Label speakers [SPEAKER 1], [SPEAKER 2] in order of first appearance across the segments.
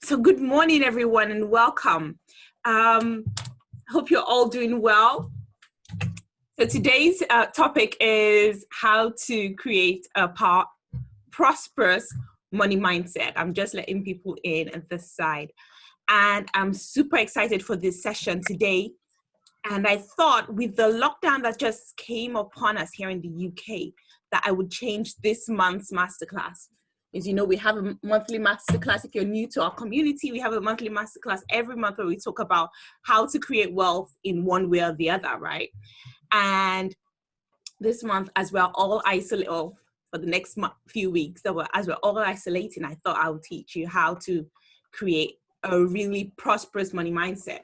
[SPEAKER 1] So good morning, everyone, and welcome. Hope you're all doing well. So today's topic is how to create a prosperous money mindset. I'm just letting people in at this side. And I'm super excited for this session today. And I thought with the lockdown that just came upon us here in the UK, that I would change this month's masterclass. As you know, we have a monthly masterclass. If you're new to our community, we have a monthly masterclass every month where we talk about how to create wealth in one way or the other, right? And this month, as we're all isolated, or for the next few weeks, as we're all isolating, I thought I would teach you how to create a really prosperous money mindset.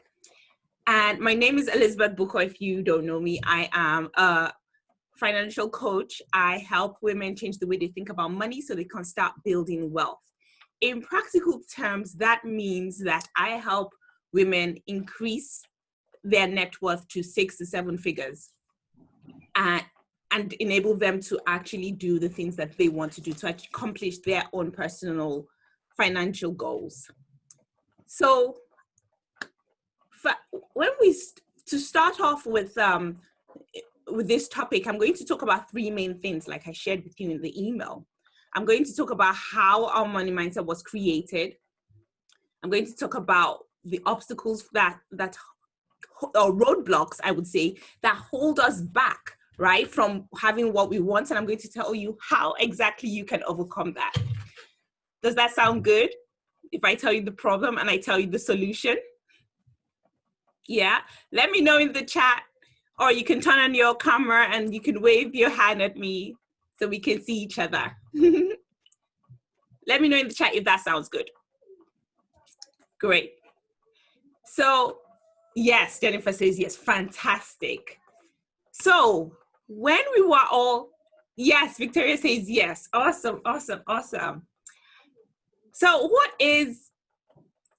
[SPEAKER 1] And my name is Elizabeth Booker. If you don't know me, I am a financial coach. I help women change the way they think about money so they can start building wealth. In practical terms, that means that I help women increase their net worth to 6 to 7 figures and enable them to actually do the things that they want to do to accomplish their own personal financial goals. So to start off with this topic, I'm going to talk about 3 main things, like I shared with you in the email. I'm going to talk about how our money mindset was created. I'm going to talk about the obstacles or roadblocks, I would say, that hold us back, right, from having what we want. And I'm going to tell you how exactly you can overcome that. Does that sound good? If I tell you the problem and I tell you the solution? Yeah, let me know in the chat. Or you can turn on your camera and you can wave your hand at me so we can see each other. Let me know in the chat if that sounds good. Great. So, yes, Jennifer says yes, fantastic. So, when we were all, yes, Victoria says yes. Awesome, awesome, awesome. So,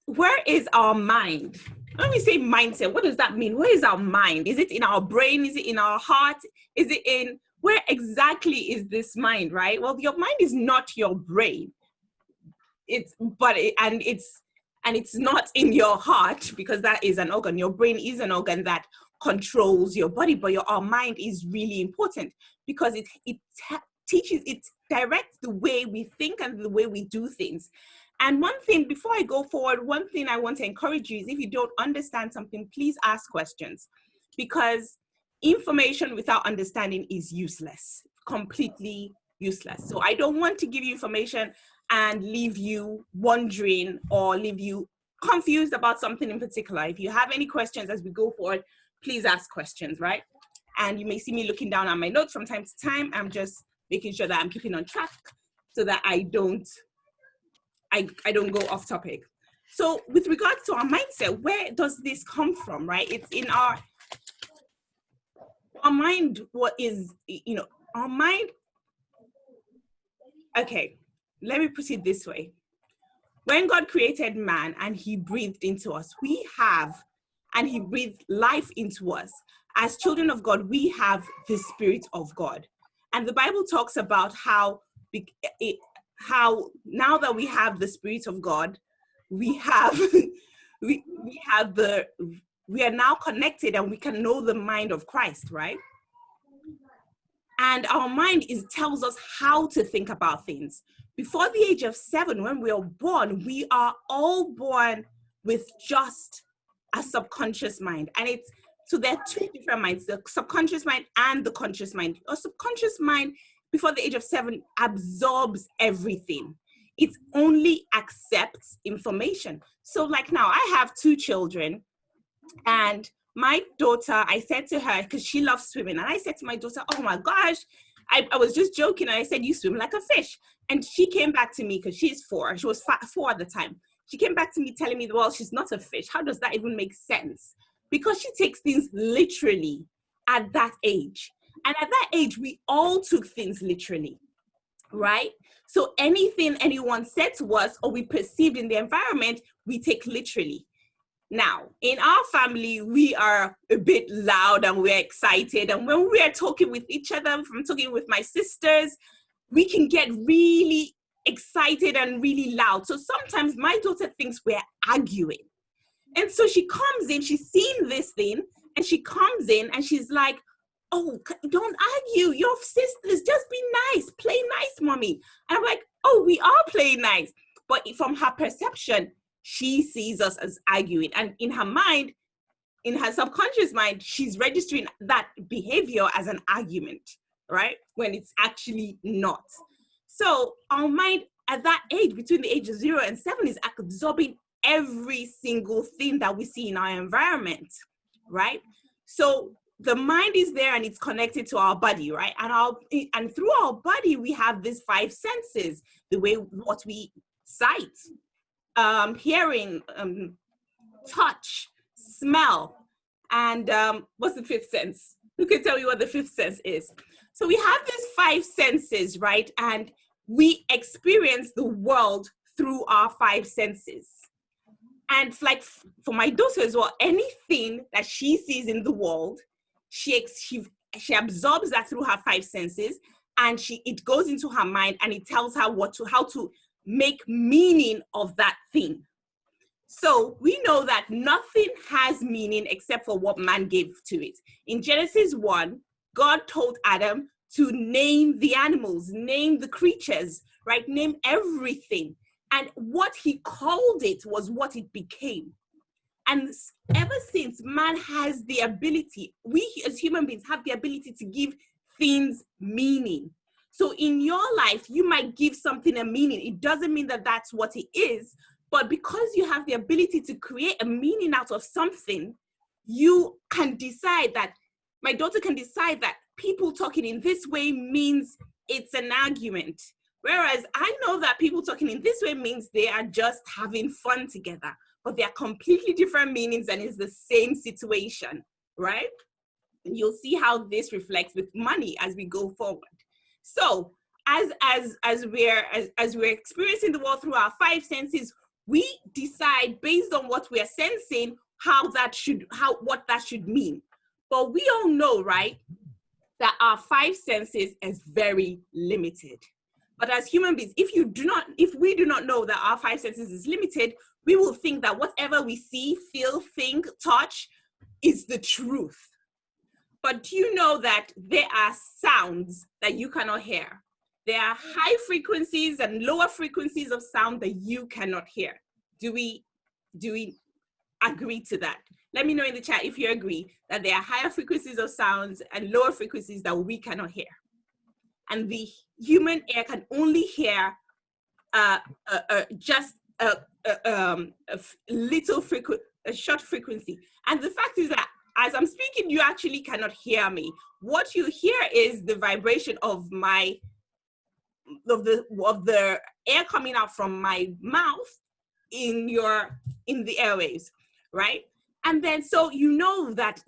[SPEAKER 1] where is our mind? When we say mindset, what does that mean? Where is our mind? Is it in our brain? Is it in our heart? Is it in, where exactly is this mind, right? Well, your mind is not your brain. It's not in your heart, because that is an organ. Your brain is an organ that controls your body, but our mind is really important because it directs the way we think and the way we do things. And one thing, before I go forward, one thing I want to encourage you is, if you don't understand something, please ask questions, because information without understanding is useless, completely useless. So I don't want to give you information and leave you wondering or leave you confused about something in particular. If you have any questions as we go forward, please ask questions, right? And you may see me looking down at my notes from time to time. I'm just making sure that I'm keeping on track so that I don't go off topic. So with regards to our mindset, where does this come from, right? It's in our mind. What is, our mind? Okay, let me put it this way. When God created man and he breathed into us, and he breathed life into us. As children of God, we have the Spirit of God. And the Bible talks about how now that we have the Spirit of God, we are now connected and we can know the mind of Christ, right? And our mind tells us how to think about things. Before the age of 7, when we are born, we are all born with just a subconscious mind. And so there are 2 different minds, the subconscious mind and the conscious mind. A subconscious mind, before the age of 7, absorbs everything. It only accepts information. So like now, I have 2 children, and my daughter, I said to her, because she loves swimming, and I said to my daughter, oh my gosh, I was just joking, and I said, you swim like a fish. And she came back to me, because she's 4, she was 4 at the time. She came back to me telling me, well, she's not a fish. How does that even make sense? Because she takes things literally at that age. And at that age, we all took things literally, right? So anything anyone said to us or we perceived in the environment, we take literally. Now, in our family, we are a bit loud and we're excited. And when we are talking with each other, if I'm talking with my sisters, we can get really excited and really loud. So sometimes my daughter thinks we're arguing. And so she comes in, she's seen this thing, and she comes in and she's like, oh, don't argue. Your sisters, just be nice. Play nice, mommy. And I'm like, oh, we are playing nice. But from her perception, she sees us as arguing. And in her mind, in her subconscious mind, she's registering that behavior as an argument, right? When it's actually not. So our mind at that age, between the age of 0 and 7, is absorbing every single thing that we see in our environment, right? So the mind is there and it's connected to our body, right? And through our body, we have these 5 senses, the way what we sight, hearing, touch, smell, and what's the 5th sense? Who can tell me what the 5th sense is? So we have these 5 senses, right? And we experience the world through our 5 senses. And like for my daughter as well, anything that she sees in the world, she absorbs that through her 5 senses, and it goes into her mind and it tells her how to make meaning of that thing. So we know that nothing has meaning except for what man gave to it. In Genesis 1, God told Adam to name the animals, name the creatures, right? Name everything. And what he called it was what it became. And ever since, man has the ability, we as human beings have the ability to give things meaning. So in your life, you might give something a meaning. It doesn't mean that that's what it is, but because you have the ability to create a meaning out of something, you can decide that, my daughter can decide that people talking in this way means it's an argument. Whereas I know that people talking in this way means they are just having fun together, but they are completely different meanings and it's the same situation, right? And you'll see how this reflects with money as we go forward. So as we're experiencing the world through our 5 senses, we decide based on what we're sensing what that should mean. But we all know, right, that our 5 senses is very limited. But as human beings, if we do not know that our 5 senses is limited, we will think that whatever we see, feel, think, touch is the truth. But do you know that there are sounds that you cannot hear? There are high frequencies and lower frequencies of sound that you cannot hear. Do we agree to that? Let me know in the chat if you agree that there are higher frequencies of sounds and lower frequencies that we cannot hear. And the human ear can only hear just a short frequency. And the fact is that as I'm speaking, you actually cannot hear me. What you hear is the vibration of the air coming out from my mouth in the airwaves, right? And then so you know that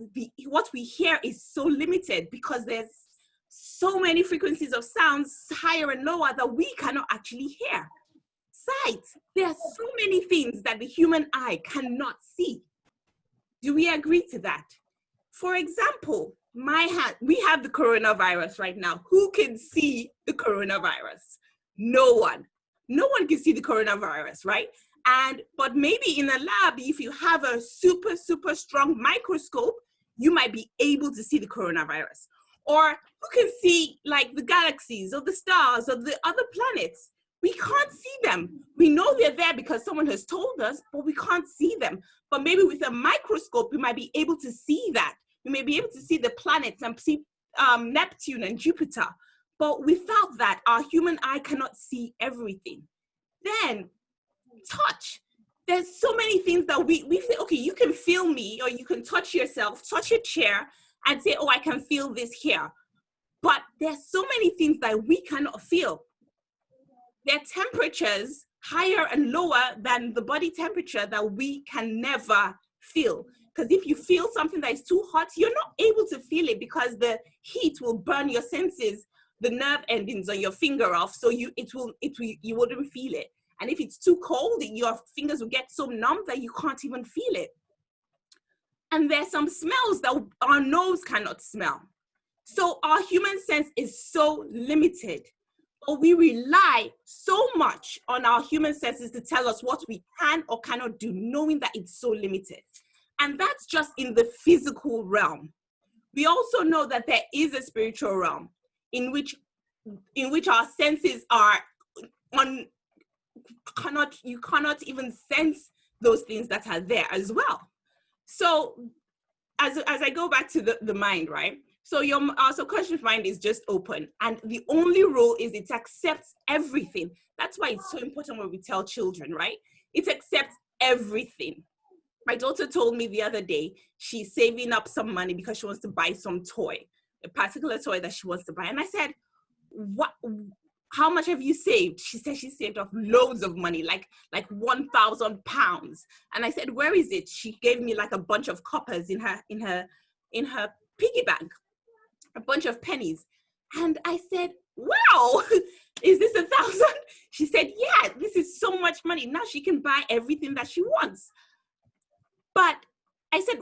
[SPEAKER 1] what we hear is so limited because there's so many frequencies of sounds, higher and lower, that we cannot actually hear. Sight, there are so many things that the human eye cannot see. Do we agree to that? For example, we have the coronavirus right now. Who can see the coronavirus? No one. No one can see the coronavirus, right? But maybe in a lab, if you have a super, super strong microscope, you might be able to see the coronavirus. Or who can see like the galaxies or the stars or the other planets? We can't see them. We know they're there because someone has told us, but we can't see them. But maybe with a microscope, we might be able to see that. We may be able to see the planets and see Neptune and Jupiter. But without that, our human eye cannot see everything. Then touch. There's so many things that we say, okay, you can feel me, or you can touch yourself, touch your chair and say, oh, I can feel this here. But there's so many things that we cannot feel. There are temperatures higher and lower than the body temperature that we can never feel. Because if you feel something that is too hot, you're not able to feel it because the heat will burn your senses, the nerve endings on your finger off, so you wouldn't feel it. And if it's too cold, your fingers will get so numb that you can't even feel it. And there's some smells that our nose cannot smell. So our human sense is so limited. But we rely so much on our human senses to tell us what we can or cannot do, knowing that it's so limited. And that's just in the physical realm. We also know that there is a spiritual realm in which our senses are on, you cannot even sense those things that are there as well. So as I go back to the mind, right? So our subconscious mind is just open, and the only rule is it accepts everything. That's why it's so important when we tell children, right? It accepts everything. My daughter told me the other day she's saving up some money because she wants to buy some toy, a particular toy that she wants to buy. And I said, "What? How much have you saved?" She said she saved up loads of money, like £1,000. And I said, "Where is it?" She gave me like a bunch of coppers in her piggy bank, a bunch of pennies. And I said, "Wow, is this 1,000?" She said, "Yeah, this is so much money. Now she can buy everything that she wants." But I said,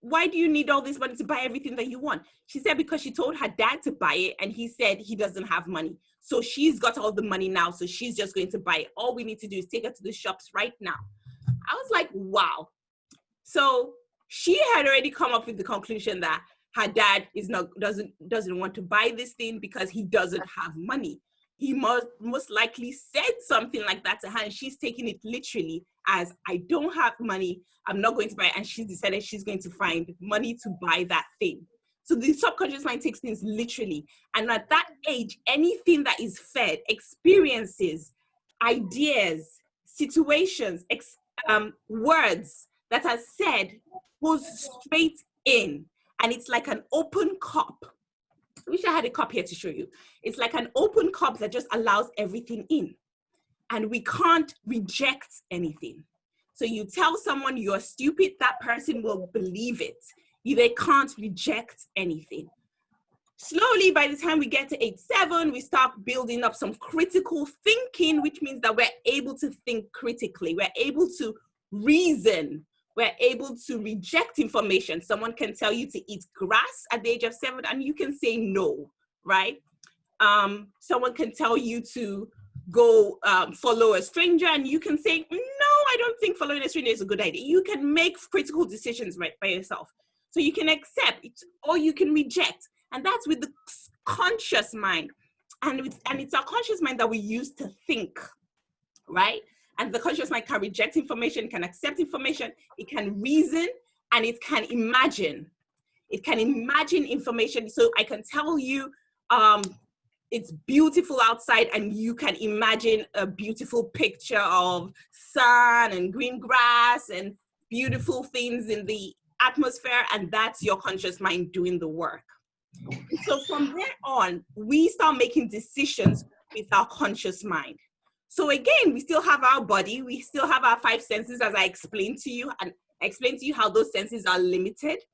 [SPEAKER 1] "Why do you need all this money to buy everything that you want?" She said, "Because she told her dad to buy it and he said he doesn't have money. So she's got all the money now, so she's just going to buy it. All we need to do is take her to the shops right now." I was like, wow. So she had already come up with the conclusion that her dad doesn't want to buy this thing because he doesn't have money. He most likely said something like that to her, and she's taking it literally as, "I don't have money, I'm not going to buy it." And she's decided she's going to find money to buy that thing. So the subconscious mind takes things literally. And at that age, anything that is fed, experiences, ideas, situations, words that are said, goes straight in. And it's like an open cup. I wish I had a cup here to show you. It's like an open cup that just allows everything in. And we can't reject anything. So you tell someone you're stupid, that person will believe it. They can't reject anything. Slowly, by the time we get to age 7, we start building up some critical thinking, which means that we're able to think critically. We're able to reason. We're able to reject information. Someone can tell you to eat grass at the age of 7 and you can say no, right? Someone can tell you to go follow a stranger and you can say, "No, I don't think following a stranger is a good idea." You can make critical decisions right by yourself. So you can accept it or you can reject. And that's with the conscious mind. And it's our conscious mind that we use to think, right? And the conscious mind can reject information, can accept information, it can reason, and it can imagine. It can imagine information. So I can tell you it's beautiful outside and you can imagine a beautiful picture of sun and green grass and beautiful things in the atmosphere, and that's your conscious mind doing the work. So from there on, we start making decisions with our conscious mind. So again, we still have our body, we still have our 5 senses, as I explained to you, and I explained to you how those senses are limited.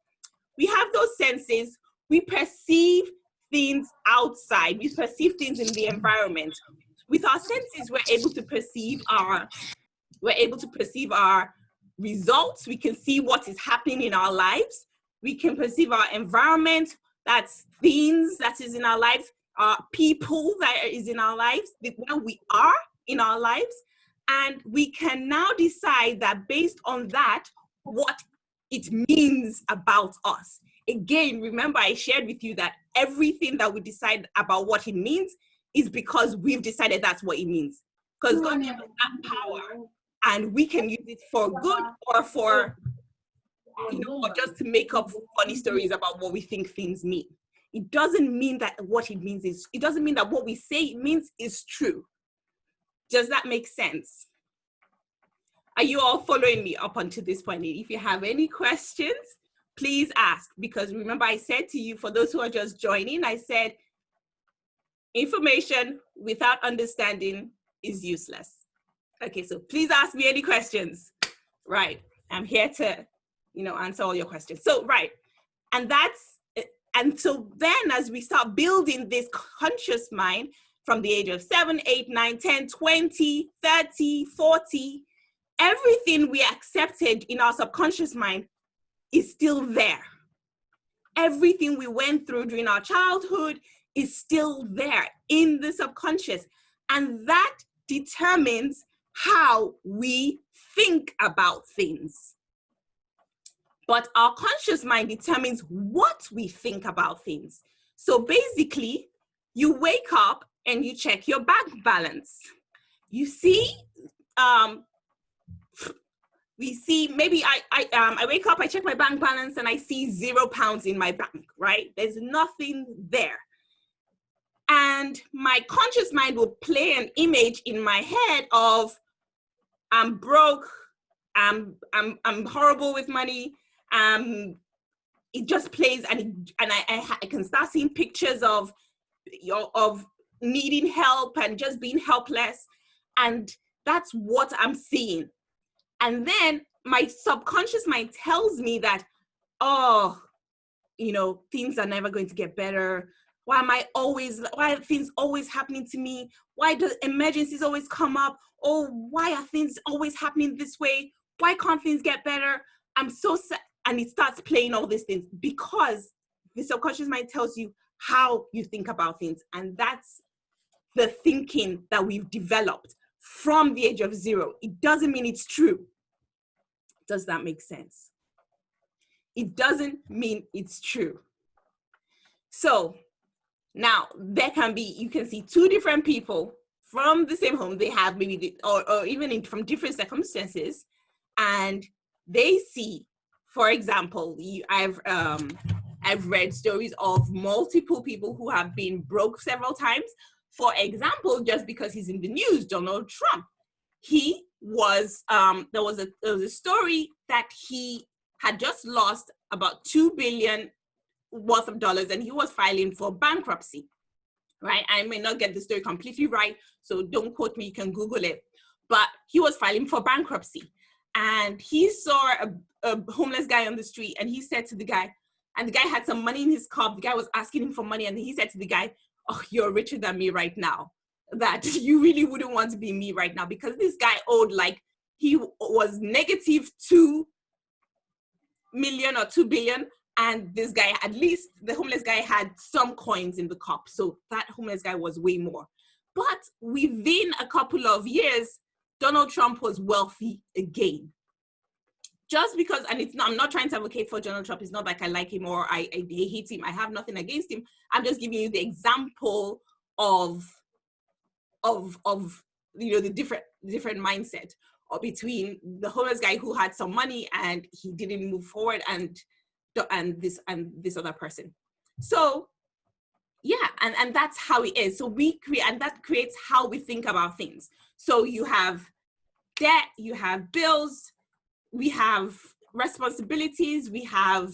[SPEAKER 1] We have those senses, we perceive things outside, we perceive things in the environment. With our senses, we're able to perceive our results, we can see what is happening in our lives, we can perceive our environment, that's things that is in our lives, people that is in our lives, where we are in our lives, and we can now decide that based on that, what it means about us. Again, remember I shared with you that everything that we decide about what it means is because we've decided that's what it means. Because God gave us that power, and we can use it for good or for, or just to make up funny stories about what we think things mean. It doesn't mean that what it means is, it doesn't mean that what we say it means is true. Does that make sense? Are you all following me up until this point? If you have any questions, please ask. Because remember I said to you, for those who are just joining, I said, information without understanding is useless. Okay, so please ask me any questions. Right, I'm here to, answer all your questions. So, right, and so then as we start building this conscious mind from the age of 7, 8, 9, 10, 20, 30, 40, everything we accepted in our subconscious mind is still there. Everything we went through during our childhood, is still there in the subconscious. And that determines how we think about things. But our conscious mind determines what we think about things. So basically, you wake up and you check your bank balance. You see, we see, maybe I wake up, I check my bank balance, and I see £0 in my bank, right? There's nothing there. And my conscious mind will play an image in my head of, I'm broke, I'm horrible with money. It just plays, and I can start seeing pictures of needing help and just being helpless, and that's what I'm seeing. And then my subconscious mind tells me that, oh, things are never going to get better. Why are things always happening to me? Why do emergencies always come up? Oh, why are things always happening this way? Why can't things get better? I'm so sad. And it starts playing all these things because the subconscious mind tells you how you think about things. And that's the thinking that we've developed from the age of 0. It doesn't mean it's true. Does that make sense? It doesn't mean it's true. So now there can be, you can see 2 different people from the same home. They have maybe, or even from different circumstances, and they see, for example, I've read stories of multiple people who have been broke several times. For example, just because he's in the news, Donald Trump. He was, there was a story that he had just lost about $2 billion worth of dollars, and he was filing for bankruptcy, right? I may not get the story completely right, so don't quote me, you can Google it. But he was filing for bankruptcy. And he saw a homeless guy on the street, and he said to the guy, and the guy had some money in his cup. The guy was asking him for money, and he said to the guy, oh, you're richer than me right now. That you really wouldn't want to be me right now, because this guy owed, like, he was negative 2 million or 2 billion. And this guy, at least the homeless guy, had some coins in the cup. So that homeless guy was way more. But within a couple of years, Donald Trump was wealthy again. Just because, and I'm not trying to advocate for Donald Trump. It's not like I like him or I hate him. I have nothing against him. I'm just giving you the example of the different mindset, or between the homeless guy who had some money and he didn't move forward, and this other person. So yeah, and that's how it is. So we create, and that creates how we think about things. So you have debt, you have bills, we have responsibilities, we have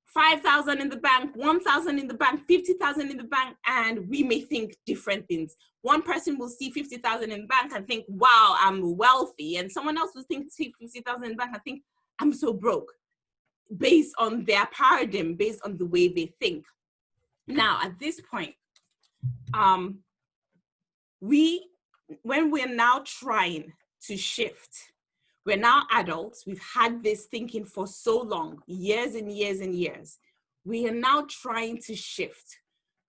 [SPEAKER 1] 5,000 in the bank, 1,000 in the bank, 50,000 in the bank, and we may think different things. One person will see 50,000 in the bank and think, wow, I'm wealthy. And someone else will see 50,000 in the bank and think, I'm so broke, based on their paradigm, based on the way they think. Now, at this point, when we're now trying to shift, we're now adults, we've had this thinking for so long, years and years and years. We are now trying to shift.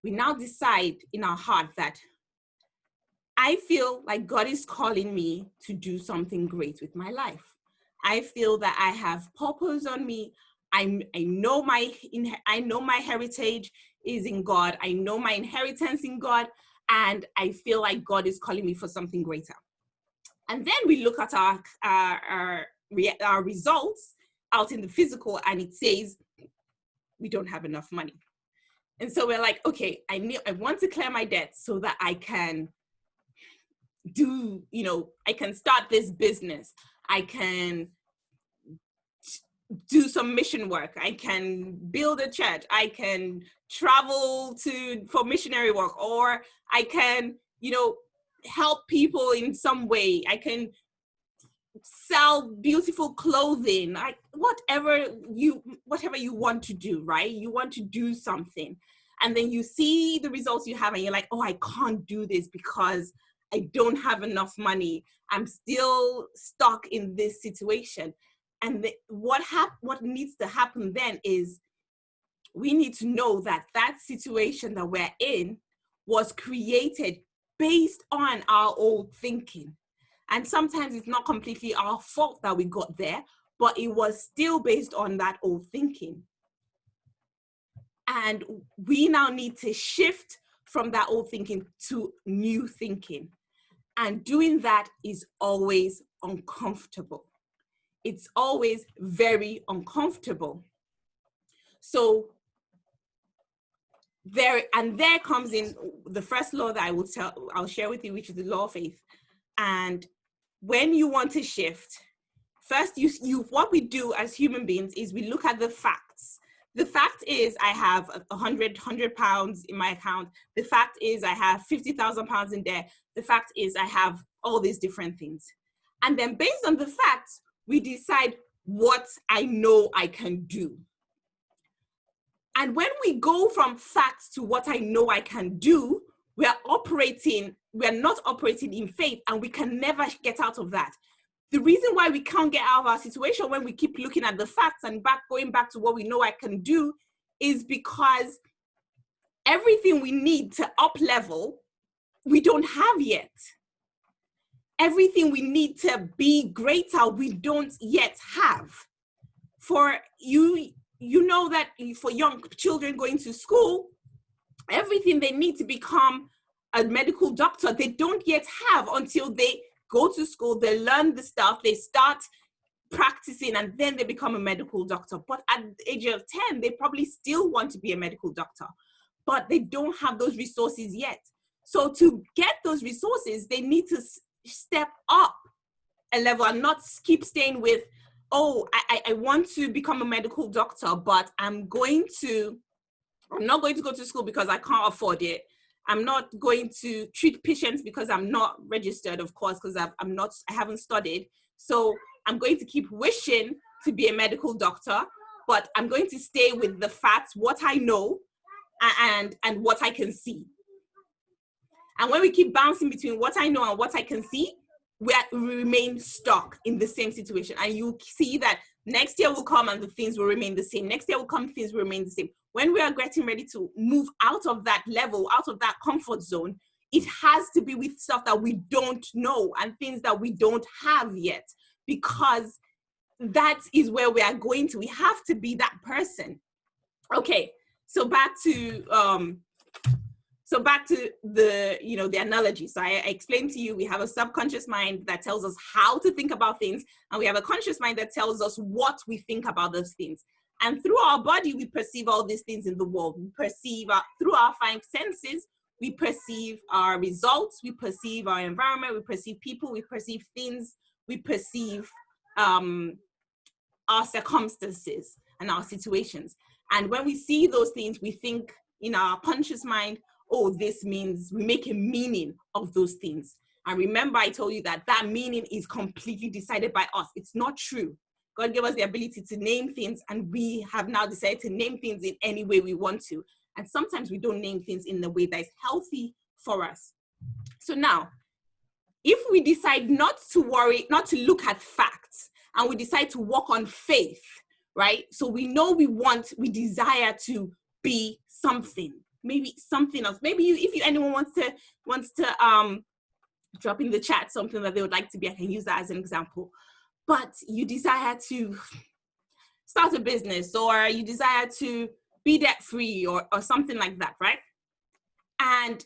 [SPEAKER 1] We now decide in our heart that I feel like God is calling me to do something great with my life. I feel that I have purpose on me. I know my heritage is in God. I know my inheritance in God, and I feel like God is calling me for something greater. And then we look at our results out in the physical, and it says we don't have enough money. And so we're like, okay, I want to clear my debt so that I can I can start this business. I can do some mission work. I can build a church. I can travel for missionary work, or I can, help people in some way. I can sell beautiful clothing, whatever you want to do, right? You want to do something. And then you see the results you have and you're like, oh, I can't do this because I don't have enough money. I'm still stuck in this situation. And what needs to happen then is we need to know that that situation that we're in was created based on our old thinking. And sometimes it's not completely our fault that we got there, but it was still based on that old thinking. And we now need to shift from that old thinking to new thinking. And doing that is always uncomfortable. It's always very uncomfortable. So there comes in the first law that I'll share with you, which is the law of faith. And when you want to shift, first what we do as human beings is we look at the facts. The fact is I have 100 pounds in my account. The fact is I have 50,000 pounds in there. The fact is I have all these different things. And then based on the facts, we decide what I know I can do. And when we go from facts to what I know I can do, we're not operating in faith, and we can never get out of that. The reason why we can't get out of our situation when we keep looking at the facts and going back to what we know I can do is because everything we need to up level, we don't have yet. Everything we need to be greater, we don't yet have. For you know that for young children going to school, everything they need to become a medical doctor, they don't yet have until they go to school, they learn the stuff, they start practicing, and then they become a medical doctor. But at the age of 10, they probably still want to be a medical doctor, but they don't have those resources yet. So to get those resources, they need to step up a level and not keep staying with, oh, I want to become a medical doctor, but I'm not going to go to school because I can't afford it. I'm not going to treat patients because I'm not registered, of course, because I haven't studied. So I'm going to keep wishing to be a medical doctor, but I'm going to stay with the facts, what I know, and what I can see. And when we keep bouncing between what I know and what I can see, we remain stuck in the same situation. And you see that next year will come and the things will remain the same. Next year will come, things will remain the same. When we are getting ready to move out of that level, out of that comfort zone, it has to be with stuff that we don't know and things that we don't have yet, because that is where we are going to. We have to be that person. Okay, so back to the analogy. So I explained to you, we have a subconscious mind that tells us how to think about things, and we have a conscious mind that tells us what we think about those things. And through our body, we perceive all these things in the world. We perceive through our five senses, we perceive our results, we perceive our environment, we perceive people, we perceive things, we perceive our circumstances and our situations. And when we see those things, we think in our conscious mind, oh, this means, we make a meaning of those things. And remember, I told you that meaning is completely decided by us. It's not true. God gave us the ability to name things, and we have now decided to name things in any way we want to. And sometimes we don't name things in the way that is healthy for us. So now, if we decide not to worry, not to look at facts, and we decide to walk on faith, right? So we know we desire to be something, maybe something else. Maybe anyone wants to drop in the chat something that they would like to be, I can use that as an example. But you desire to start a business, or you desire to be debt free, or something like that, right? And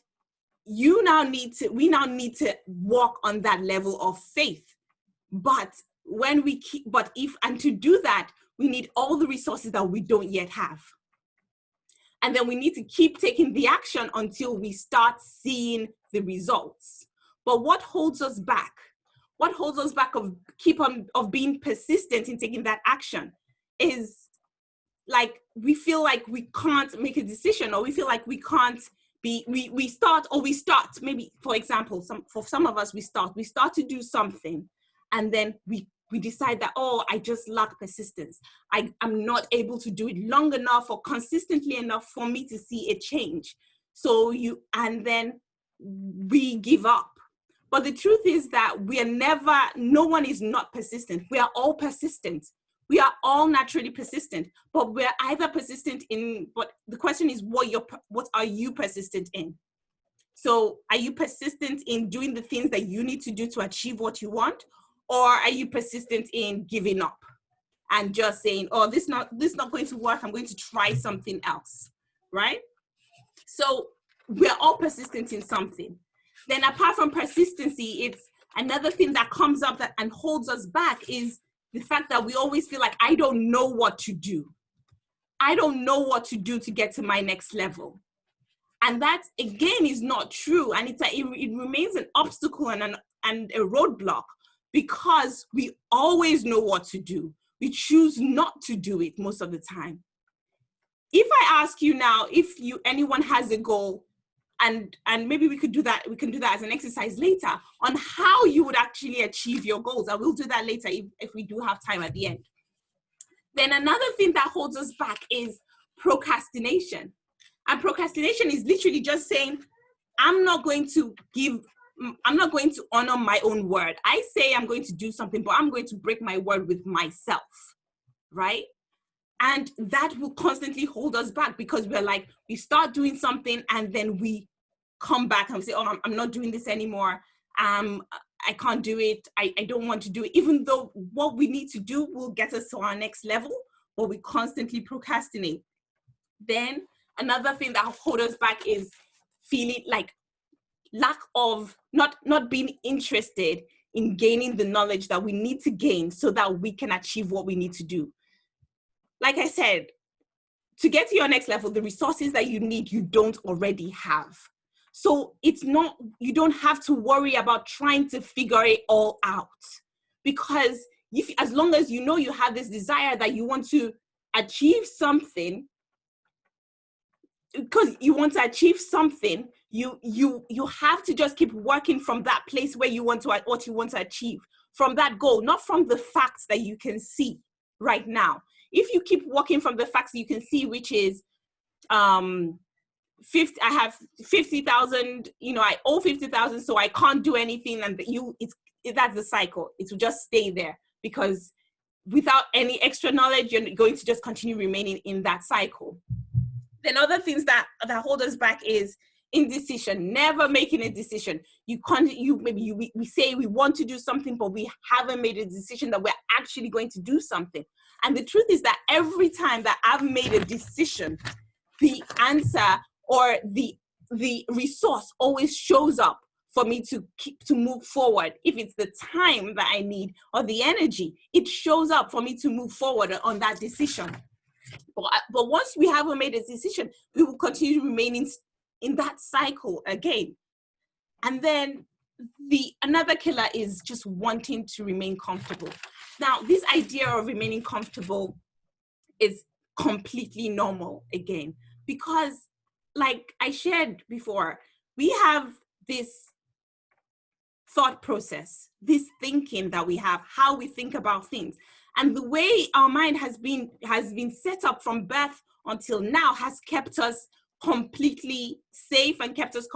[SPEAKER 1] we now need to walk on that level of faith. But to do that, we need all the resources that we don't yet have. And then we need to keep taking the action until we start seeing the results. But what holds us back? What holds us back of being persistent in taking that action is, like, we feel like we can't make a decision, or we feel like we can't be, we start. Maybe, for example, for some of us, we start to do something, and then we decide that, oh, I just lack persistence. I'm not able to do it long enough or consistently enough for me to see a change. And then we give up. But the truth is that no one is not persistent. We are all persistent. We are all naturally persistent, but we're either persistent in, but the question is what are you persistent in? So are you persistent in doing the things that you need to do to achieve what you want? Or are you persistent in giving up and just saying, oh, this not going to work, I'm going to try something else, right? So we're all persistent in something. Then apart from persistency, it's another thing that comes up that and holds us back is the fact that we always feel like, I don't know what to do. I don't know what to do to get to my next level. And that, again, is not true. And it remains an obstacle and a roadblock because we always know what to do. We choose not to do it most of the time. If I ask you now, if anyone has a goal, and maybe we can do that as an exercise later on how you would actually achieve your goals. I will do that later if we do have time at the end. Then another thing that holds us back is procrastination. And procrastination is literally just saying, I'm not going to honor my own word. I say I'm going to do something, but I'm going to break my word with myself, right? And that will constantly hold us back because we're like, we start doing something and then we come back and say, oh, I'm not doing this anymore. I can't do it. I don't want to do it. Even though what we need to do will get us to our next level, but we constantly procrastinate. Then another thing that holds us back is feeling like lack of not being interested in gaining the knowledge that we need to gain so that we can achieve what we need to do. Like I said, to get to your next level, the resources that you need, you don't already have. So you don't have to worry about trying to figure it all out because as long as you know you have this desire that you want to achieve something, because you want to achieve something, you have to just keep working from that place where you want to, what you want to achieve, from that goal, not from the facts that you can see right now. If you keep working from the facts you can see, which is I have 50,000, I owe 50,000, so I can't do anything, and that's the cycle. It will just stay there because without any extra knowledge, you're going to just continue remaining in that cycle. Then other things that hold us back is indecision, never making a decision. We say we want to do something, but we haven't made a decision that we're actually going to do something. And the truth is that every time that I've made a decision, the answer or the resource always shows up for me to move forward. If it's the time that I need or the energy, it shows up for me to move forward on that decision. But once we haven't made a decision, we will continue remaining in that cycle again. And then another killer is just wanting to remain comfortable. Now, this idea of remaining comfortable is completely normal again, because like I shared before, we have this thought process, this thinking that we have, how we think about things. And the way our mind has been set up from birth until now has kept us completely safe and has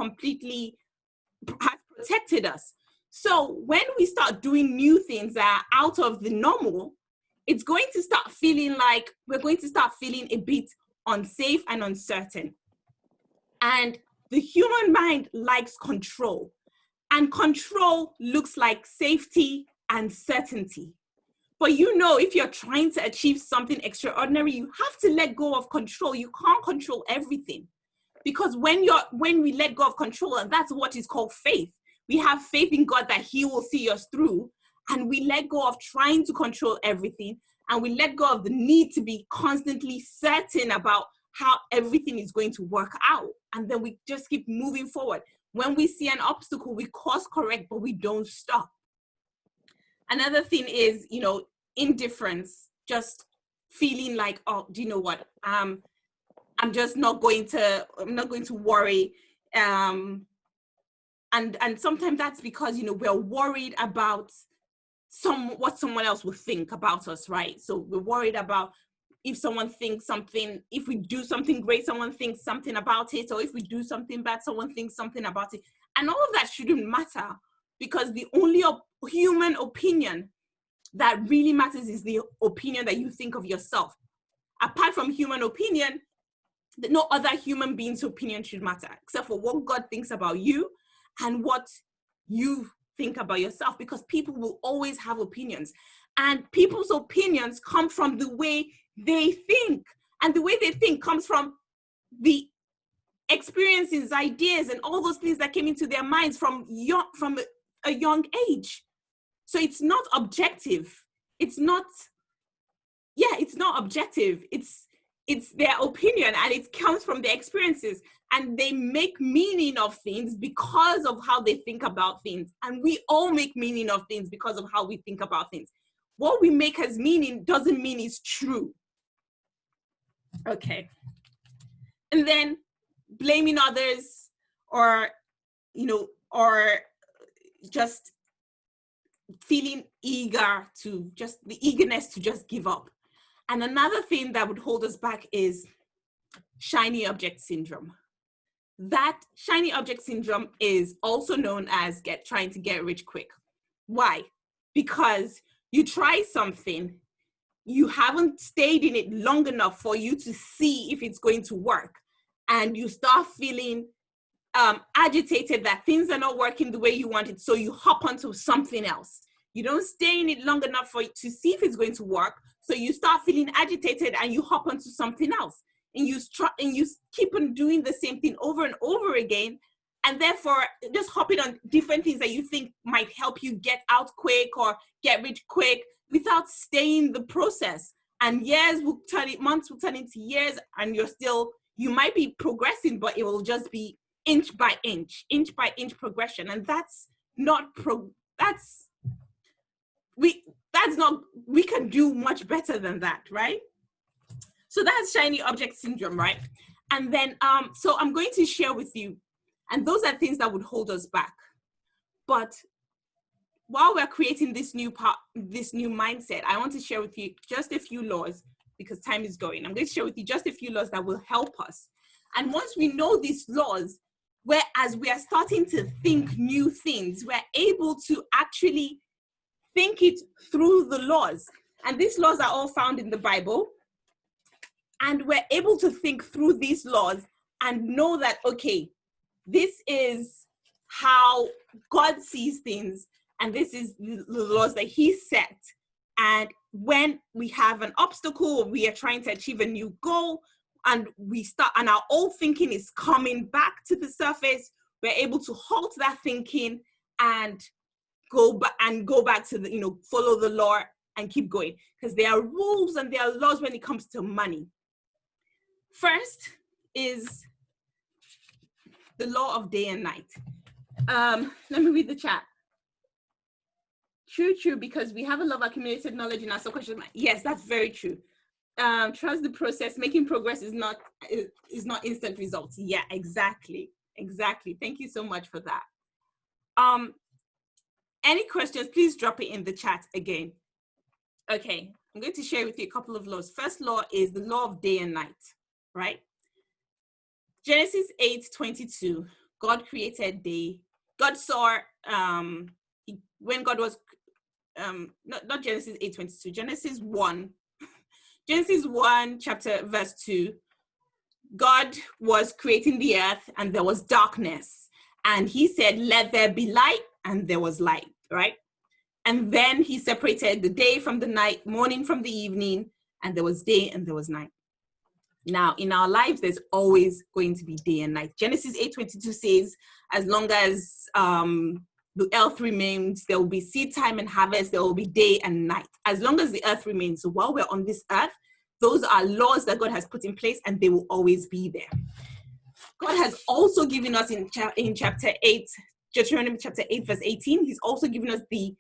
[SPEAKER 1] protected us. So when we start doing new things that are out of the normal, it's going to start feeling like we're going to start feeling a bit unsafe and uncertain. And the human mind likes control. And control looks like safety and certainty. But if you're trying to achieve something extraordinary, you have to let go of control. You can't control everything. Because when we let go of control, and that's what is called faith. We have faith in God that He will see us through. And we let go of trying to control everything. And we let go of the need to be constantly certain about how everything is going to work out. And then we just keep moving forward. When we see an obstacle, we course correct, but we don't stop. Another thing is, indifference, just feeling like, oh, do you know what? I'm not going to worry. And sometimes that's because, we're worried about what someone else will think about us, right? So we're worried about if someone thinks something, if we do something great, someone thinks something about it, or if we do something bad, someone thinks something about it. And all of that shouldn't matter, because the only human opinion that really matters is the opinion that you think of yourself. Apart from human opinion, no other human being's opinion should matter, except for what God thinks about you and what you think about yourself, because people will always have opinions. And people's opinions come from the way they think. And the way they think comes from the experiences, ideas, and all those things that came into their minds from a young age. So it's not objective. It's not objective. It's their opinion, and it comes from their experiences, and they make meaning of things because of how they think about things. And we all make meaning of things because of how we think about things. What we make as meaning doesn't mean it's true. Okay. And then blaming others, or just feeling the eagerness to just give up. And another thing that would hold us back is shiny object syndrome. That shiny object syndrome is also known as trying to get rich quick. Why? Because you try something, you haven't stayed in it long enough for you to see if it's going to work. And you start feeling agitated that things are not working the way you want it. So you hop onto something else. You don't stay in it long enough to see if it's going to work. So you start feeling agitated and you hop onto something else. And you keep on doing the same thing over and over again. And therefore, just hopping on different things that you think might help you get out quick or get rich quick without staying the process. And months will turn into years, and you might be progressing, but it will just be inch by inch progression. And we can do much better than that, right? So that's shiny object syndrome, right? And then, so I'm going to share with you, and those are things that would hold us back. But while we're creating this new mindset, I want to share with you just a few laws, because time is going. I'm going to share with you just a few laws that will help us. And once we know these laws, whereas we are starting to think new things, we're able to actually think it through the laws. And these laws are all found in the Bible. And we're able to think through these laws and know that, okay, this is how God sees things, and this is the laws that he set. And when we have an obstacle, or we are trying to achieve a new goal, and our old thinking is coming back to the surface, we're able to halt that thinking and go back to follow the law and keep going, because there are rules and there are laws when it comes to money. First is the law of day and night. Let me read the chat. True, because we have a lot of accumulated knowledge in our subconscious mind. Yes, that's very true. Trust the process. Making progress is not instant results. Yeah, exactly. Thank you so much for that. Any questions, please drop it in the chat again. Okay, I'm going to share with you a couple of laws. First law is the law of day and night, right? Genesis 8:22, God created day. God saw, when God was, not Genesis 8:22, Genesis 1, verse 2, God was creating the earth and there was darkness. And he said, let there be light, and there was light, right? And then he separated the day from the night, morning from the evening, and there was day and there was night. Now, in our lives, there's always going to be day and night. Genesis 8:22 says, as long as the earth remains, there will be seed time and harvest, there will be day and night. As long as the earth remains. So while we're on this earth, those are laws that God has put in place, and they will always be there. God has also given us in chapter 8, Deuteronomy chapter 8, verse 18, he's also given us the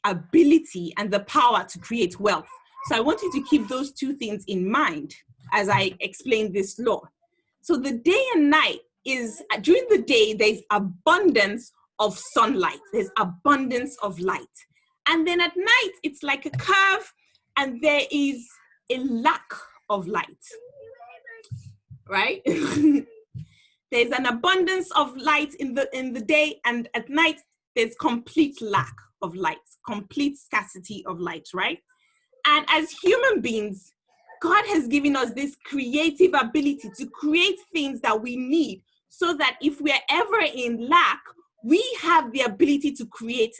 [SPEAKER 1] ability and the power to create wealth. So I want you to keep those two things in mind as I explain this law. So the day and night is, during the day, there's abundance of sunlight. There's abundance of light. And then at night, it's like a curve, and there is a lack of light, right? There's an abundance of light in the day, and at night, there's complete lack of light, complete scarcity of light, right? And as human beings, God has given us this creative ability to create things that we need, so that if we are ever in lack, we have the ability to create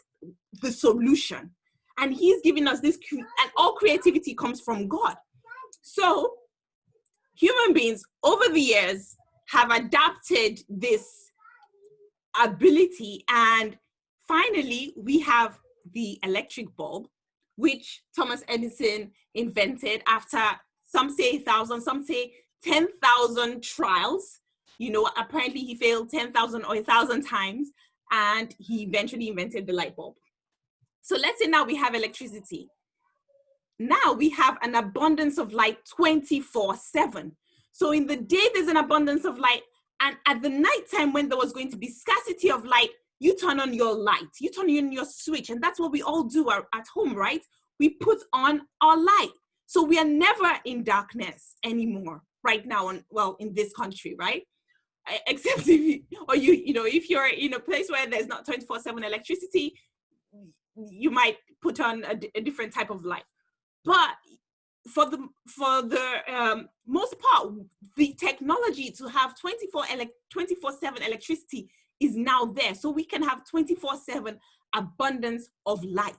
[SPEAKER 1] the solution. And he's giving us this, and all creativity comes from God. So human beings over the years have adapted this ability, and finally we have the electric bulb, which Thomas Edison invented after, some say 1,000, some say 10,000 trials. You know, apparently he failed 10,000 or 1,000 times, and he eventually invented the light bulb. So let's say now we have electricity. Now we have an abundance of light 24/7. So in the day, there's an abundance of light. And at the nighttime, when there was going to be scarcity of light, you turn on your light, you turn on your switch. And that's what we all do at home, right? We put on our light. So we are never in darkness anymore right now, in this country, right? Except if you're in a place where there's not 24/7 electricity, you might put on a different type of light. But for the most part, the technology to have 24/7 electricity is now there. So we can have 24/7 abundance of light.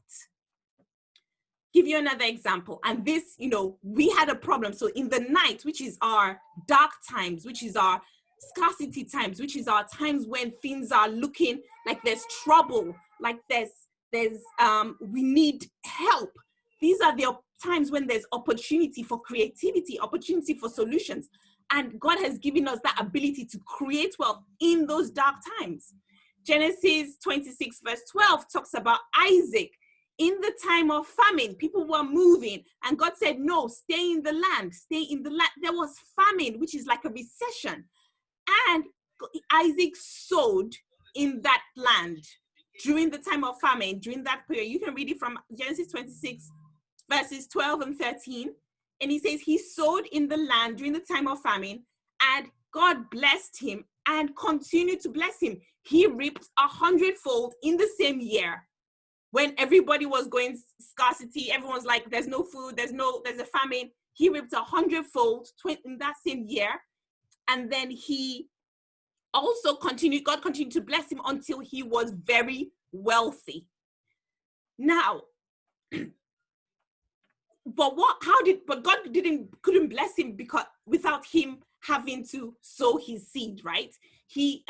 [SPEAKER 1] Give you another example. And this, we had a problem. So in the night, which is our dark times, which is our scarcity times, which is our times when things are looking like there's trouble, like we need help. These are the times when there's opportunity for creativity, opportunity for solutions. And God has given us that ability to create wealth in those dark times. Genesis 26 verse 12 talks about Isaac. In the time of famine, people were moving, and God said, no, stay in the land, stay in the land. There was famine, which is like a recession. And Isaac sowed in that land during the time of famine, during that period. You can read it from Genesis 26 verses 12 and 13. And he says he sowed in the land during the time of famine, and God blessed him and continued to bless him. He reaped 100-fold in the same year. When everybody was going scarcity, everyone's like, there's no food, there's a famine. He reaped 100-fold in that same year. And then he also God continued to bless him until he was very wealthy. Now, but God couldn't bless him without him having to sow his seed, right? He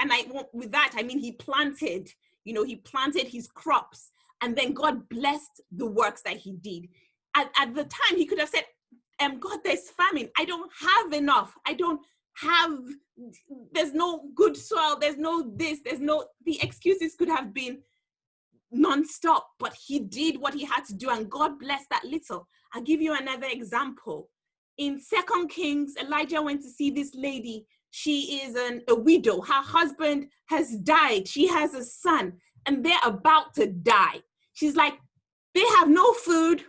[SPEAKER 1] planted, he planted his crops, and then God blessed the works that he did. At the time, he could have said, God, there's famine. I don't have enough. There's no good soil. There's no this, the excuses could have been nonstop, but he did what he had to do, and God blessed that little. I'll give you another example. In 2 Kings, Elijah went to see this lady. She is a widow. Her husband has died. She has a son, and they're about to die. She's like, they have no food.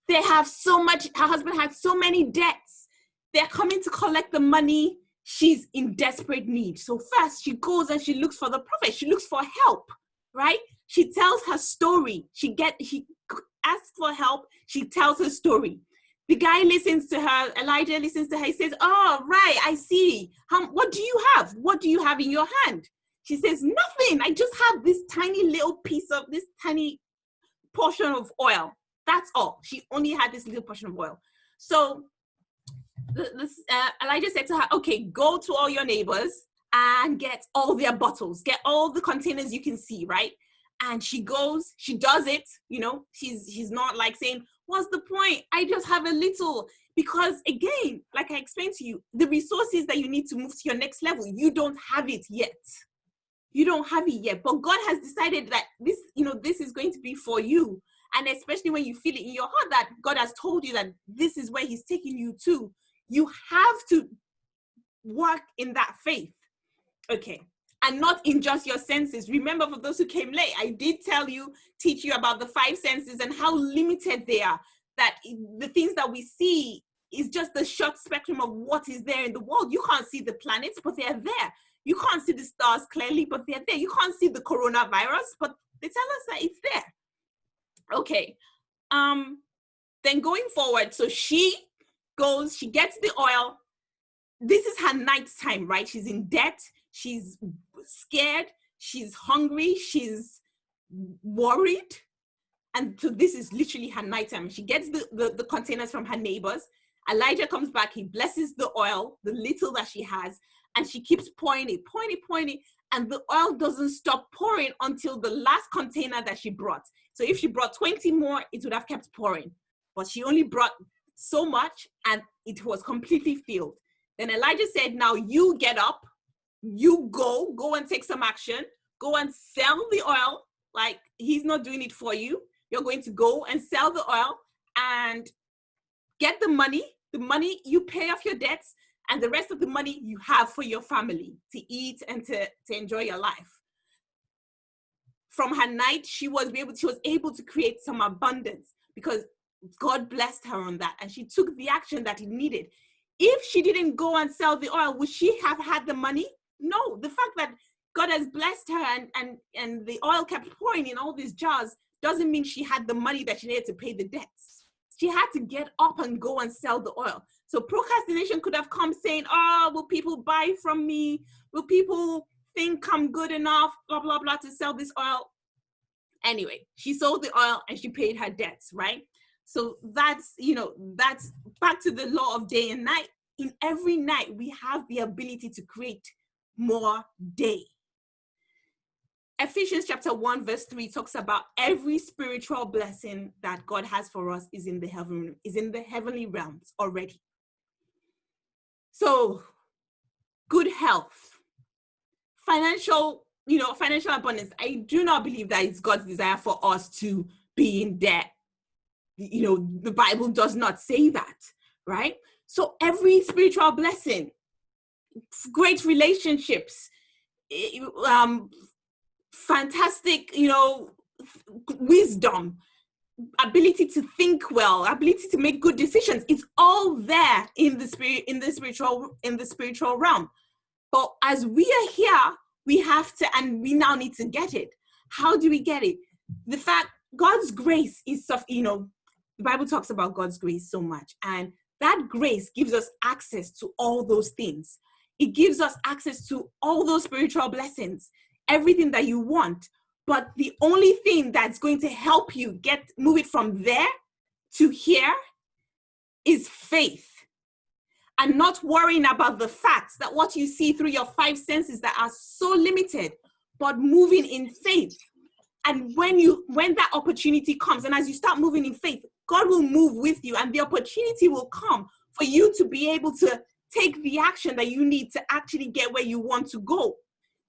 [SPEAKER 1] They have so much. Her husband had so many debts. They're coming to collect the money. She's in desperate need. So first she goes and she looks for the prophet. She looks for help, right? She tells her story. She asks for help. She tells her story. The guy listens to her. Elijah listens to her. He says, oh, right, I see. What do you have? What do you have in your hand? She says, nothing. I just have this tiny portion of oil. That's all. She only had this little portion of oil. So Elijah said to her, okay, go to all your neighbors and get all their bottles, get all the containers you can see, right? And she goes, she does it, she's not like saying, what's the point? I just have a little. Because again, like I explained to you, the resources that you need to move to your next level, you don't have it yet. You don't have it yet. But God has decided that this is going to be for you. And especially when you feel it in your heart that God has told you that this is where he's taking you to, you have to work in that faith. Okay. And not in just your senses. Remember, for those who came late, I did teach you about the 5 senses and how limited they are. That the things that we see is just the short spectrum of what is there in the world. You can't see the planets, but they're there. You can't see the stars clearly, but they're there. You can't see the coronavirus, but they tell us that it's there. Okay. Then going forward, so she goes, she gets the oil. This is her night time, right? She's in debt. She's scared. She's hungry. She's worried. And so this is literally her nighttime. She gets the containers from her neighbors. Elijah comes back. He blesses the oil, the little that she has, and she keeps pouring it. And the oil doesn't stop pouring until the last container that she brought. So if she brought 20 more, it would have kept pouring. But she only brought so much, and it was completely filled. Then Elijah said, now you get up, you go and take some action, go and sell the oil. Like, he's not doing it for you. You're going to go and sell the oil and get the money you pay off your debts, and the rest of the money you have for your family to eat and to enjoy your life. From her night, she was able to create some abundance because God blessed her on that, and she took the action that it needed. If she didn't go and sell the oil, would she have had the money? No. The fact that God has blessed her and the oil kept pouring in all these jars doesn't mean she had the money that she needed to pay the debts. She had to get up and go and sell the oil. So procrastination could have come saying, oh, will people buy from me? Will people think I'm good enough, blah, blah, blah, to sell this oil? Anyway, she sold the oil and she paid her debts, right? So that's back to the law of day and night. In every night, we have the ability to create more day. Ephesians chapter 1 verse 3 talks about every spiritual blessing that God has for us is in the heavenly realms already. So good health, financial abundance. I do not believe that it's God's desire for us to be in debt. The Bible does not say that, right? So every spiritual blessing, great relationships, fantastic, wisdom, ability to think well, ability to make good decisions. It's all there in the spiritual realm. But as we are here, we have to, and we now need to get it. How do we get it? The fact God's grace is the Bible talks about God's grace so much, and that grace gives us access to all those things. It gives us access to all those spiritual blessings, everything that you want. But the only thing that's going to help you move it from there to here is faith. And not worrying about the facts that what you see through your five senses that are so limited, but moving in faith. And when that opportunity comes, and as you start moving in faith, God will move with you, and the opportunity will come for you to be able to take the action that you need to actually get where you want to go,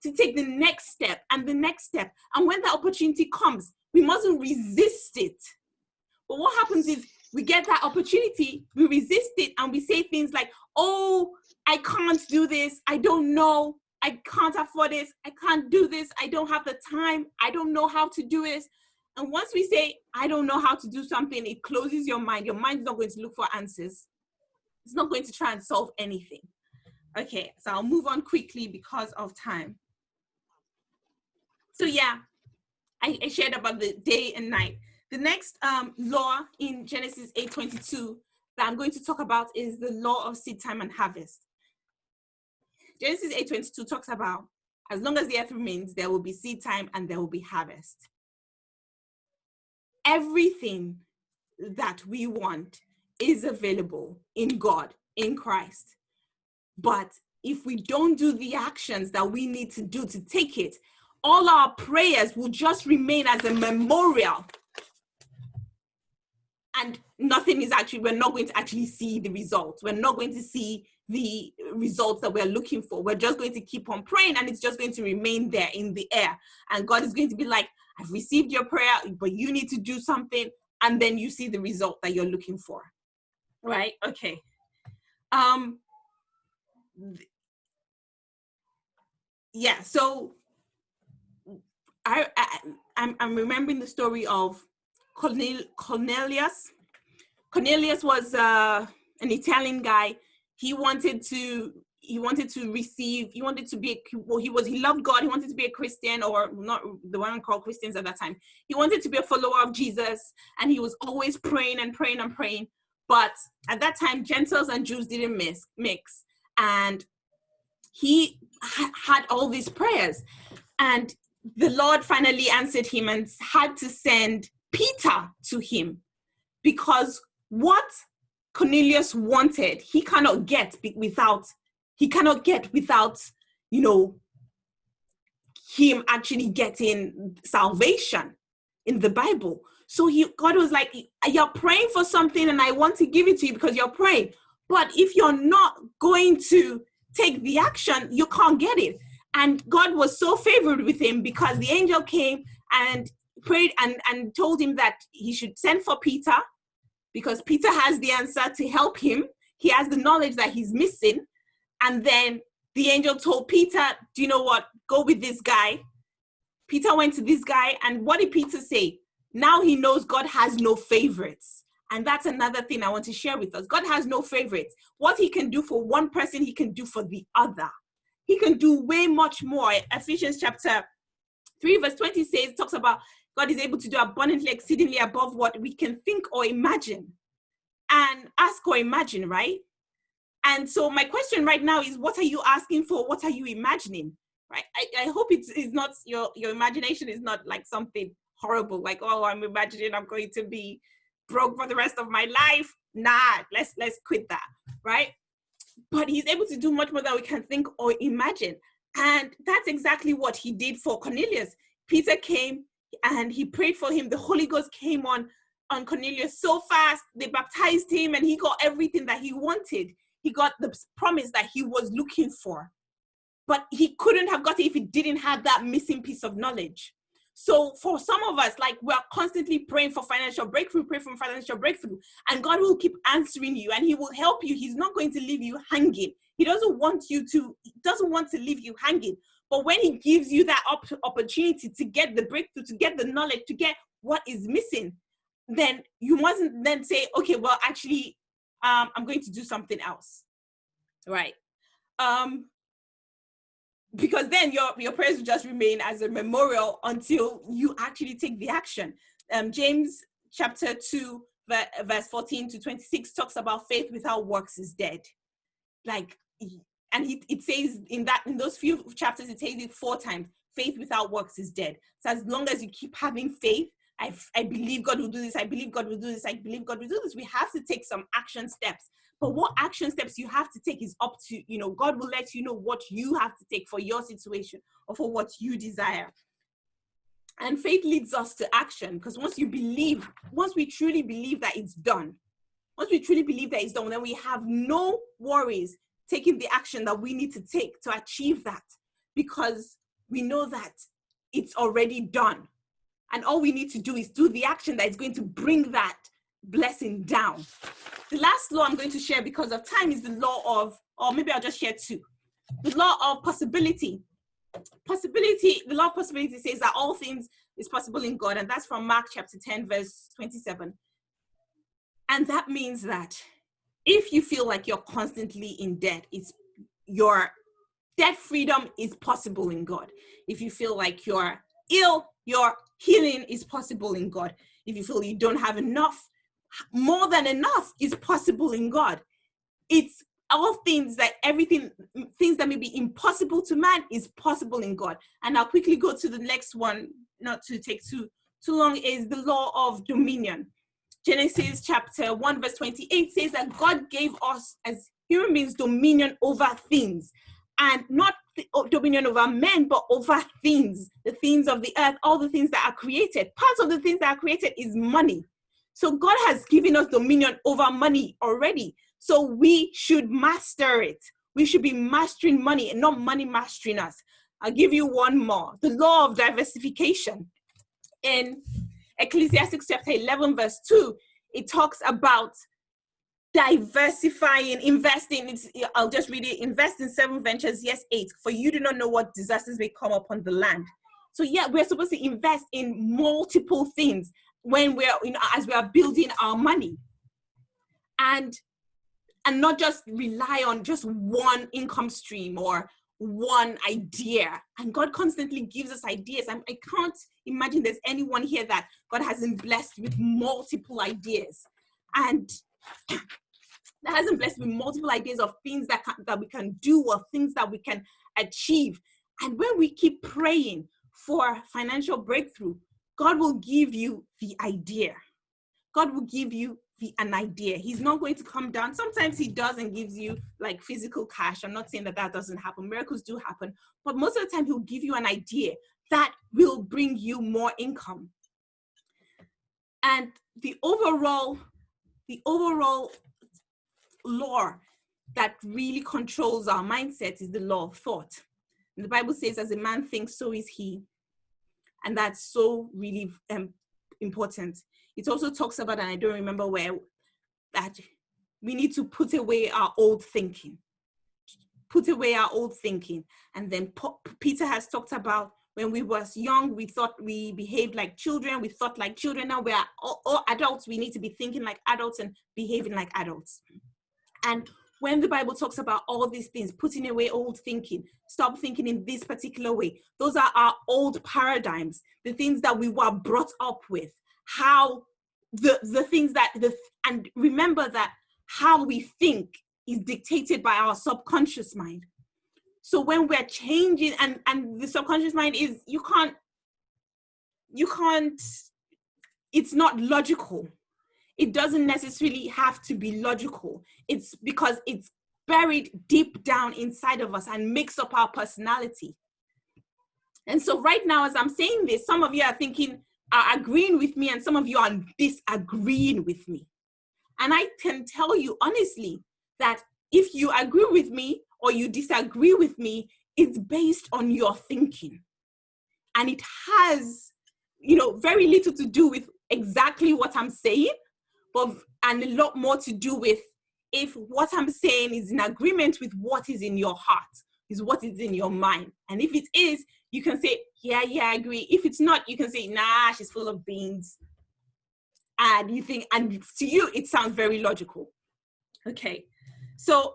[SPEAKER 1] to take the next step and the next step. And when that opportunity comes, we mustn't resist it. But what happens is we get that opportunity, we resist it, and we say things like, oh, I can't do this. I don't know. I can't afford this. I can't do this. I don't have the time. I don't know how to do this. And once we say, I don't know how to do something, it closes your mind. Your mind's not going to look for answers. It's not going to try and solve anything. Okay, so I'll move on quickly because of time. So yeah, I shared about the day and night. The next law in Genesis 8:22 that I'm going to talk about is the law of seed time and harvest. Genesis 8:22 talks about, as long as the earth remains, there will be seed time and there will be harvest. Everything that we want is available in God, in Christ. But if we don't do the actions that we need to do to take it, all our prayers will just remain as a memorial. And we're not going to actually see the results. We're not going to see the results that we're looking for. We're just going to keep on praying, and it's just going to remain there in the air. And God is going to be like, I've received your prayer, but you need to do something. And then you see the result that you're looking for. Right? Okay. Yeah, so I'm remembering the story of Cornelius. Cornelius was an Italian guy. He wanted to he wanted to receive, he wanted to be, he loved God, he wanted to be a Christian, or not the one called Christians at that time. He wanted to be a follower of Jesus, and he was always praying and praying and praying. But at that time, Gentiles and Jews didn't mix. And he had all these prayers. And the Lord finally answered him and had to send Peter to him, because what Cornelius wanted, he cannot get without, him actually getting salvation in the Bible. So God was like, you're praying for something and I want to give it to you because you're praying. But if you're not going to take the action, you can't get it. And God was so favored with him because the angel came and prayed and told him that he should send for Peter, because Peter has the answer to help him. He has the knowledge that he's missing. And then the angel told Peter, do you know what? Go with this guy. Peter went to this guy. And what did Peter say? Now he knows God has no favorites. And that's another thing I want to share with us. God has no favorites. What he can do for one person, he can do for the other. He can do way much more. Ephesians chapter 3 verse 20 talks about God is able to do abundantly, exceedingly above what we can think or imagine. And ask or imagine, right? And so my question right now is, what are you asking for? What are you imagining? Right? I hope it's not, your imagination is not like something horrible, like, oh, I'm imagining I'm going to be broke for the rest of my life. Nah, let's quit that, right? But he's able to do much more than we can think or imagine. And that's exactly what he did for Cornelius. Peter came and he prayed for him. The Holy Ghost came on Cornelius so fast. They baptized him and he got everything that he wanted. He got the promise that he was looking for. But he couldn't have got it if he didn't have that missing piece of knowledge. So for some of us, like, we're constantly praying for financial breakthrough, and God will keep answering you and he will help you. He's not going to leave you hanging. He doesn't want to leave you hanging. But when he gives you that opportunity to get the breakthrough, to get the knowledge, to get what is missing, then you mustn't then say, okay, well, actually, I'm going to do something else, right? Because then your prayers will just remain as a memorial until you actually take the action. James chapter 2, verse 14 to 26 talks about faith without works is dead. Like, and it says in those few chapters, it says it 4 times, faith without works is dead. So as long as you keep having faith, I believe God will do this, I believe God will do this, I believe God will do this, we have to take some action steps. But what action steps you have to take is up to, God will let you know what you have to take for your situation or for what you desire. And faith leads us to action, because once we truly believe that it's done, then we have no worries taking the action that we need to take to achieve that, because we know that it's already done. And all we need to do is do the action that is going to bring that blessing down. The last law I'm going to share because of time is the law of, or maybe I'll just share 2. The law of possibility. The law of possibility says that all things is possible in God. And that's from Mark chapter 10, verse 27. And that means that if you feel like you're constantly in debt, your debt freedom is possible in God. If you feel like you're ill, your healing is possible in God. If you feel you don't have enough, more than enough is possible in God. It's all things that things that may be impossible to man is possible in God. And I'll quickly go to the next one, not to take too long, is the law of dominion. Genesis chapter 1 verse 28 says that God gave us as human beings dominion over things, and not dominion over men, but over things, the things of the earth, all the things that are created. Part of the things that are created is money. So God has given us dominion over money already. So we should master it. We should be mastering money and not money mastering us. I'll give you one more. The law of diversification. In Ecclesiastes chapter 11 verse 2, it talks about diversifying, investing. I'll just read it. Invest in 7 ventures, yes 8, for you do not know what disasters may come upon the land. So yeah, we're supposed to invest in multiple things when we're, as we are building our money. And and not just rely on just one income stream or one idea. And God constantly gives us ideas. I can't imagine there's anyone here that God hasn't blessed with multiple ideas, and that hasn't blessed with multiple ideas of things that we can do or things that we can achieve. And when we keep praying for financial breakthrough, God will give you the idea. God will give you an idea. He's not going to come down. Sometimes he does and gives you like physical cash. I'm not saying that doesn't happen. Miracles do happen. But most of the time he'll give you an idea that will bring you more income. And the overall law that really controls our mindset is the law of thought. And the Bible says, as a man thinks, so is he. And that's so really important. It also talks about, and I don't remember where, that we need to put away our old thinking. Put away our old thinking. And then Peter has talked about when we were young, we thought we behaved like children. We thought like children. Now we are all adults. We need to be thinking like adults and behaving like adults. And when the Bible talks about all these things, putting away old thinking, stop thinking in this particular way, those are our old paradigms, the things that we were brought up with, how the things that, and remember that how we think is dictated by our subconscious mind. So when we're changing, and the subconscious mind is, you can't, it's not logical. It doesn't necessarily have to be logical. It's because it's buried deep down inside of us and makes up our personality. And so right now, as I'm saying this, some of you are agreeing with me, and some of you are disagreeing with me. And I can tell you honestly that if you agree with me or you disagree with me, it's based on your thinking. And it has, very little to do with exactly what I'm saying, and a lot more to do with if what I'm saying is in agreement with what is in your heart, is what is in your mind. And if it is, you can say, yeah, I agree. If it's not, you can say, nah, she's full of beans. And you think, and to you, it sounds very logical. Okay. So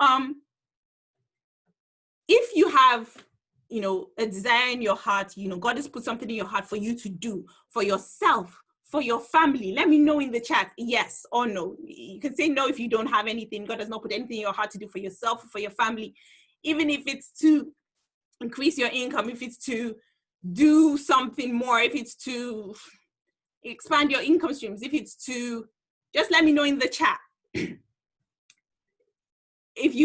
[SPEAKER 1] if you have, a desire in your heart, God has put something in your heart for you to do for yourself, for your family, let me know in the chat, yes or no. You can say no if you don't have anything. God does not put anything in your heart to do for yourself or for your family, even if it's to increase your income, if it's to do something more, if it's to expand your income streams, if it's to, just let me know in the chat. If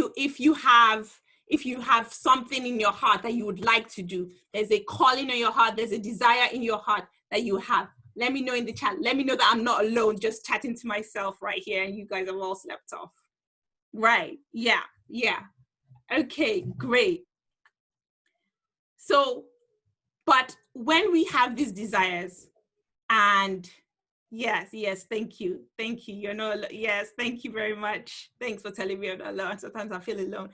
[SPEAKER 1] you have something in your heart that you would like to do, there's a calling in your heart, there's a desire in your heart that you have, let me know in the chat. Let me know that I'm not alone just chatting to myself right here and you guys have all slept off. Right, yeah. Okay, great. So, but when we have these desires, and yes, thank you. You're not alone. Yes, thank you very much. Thanks for telling me I'm not alone. Sometimes I feel alone.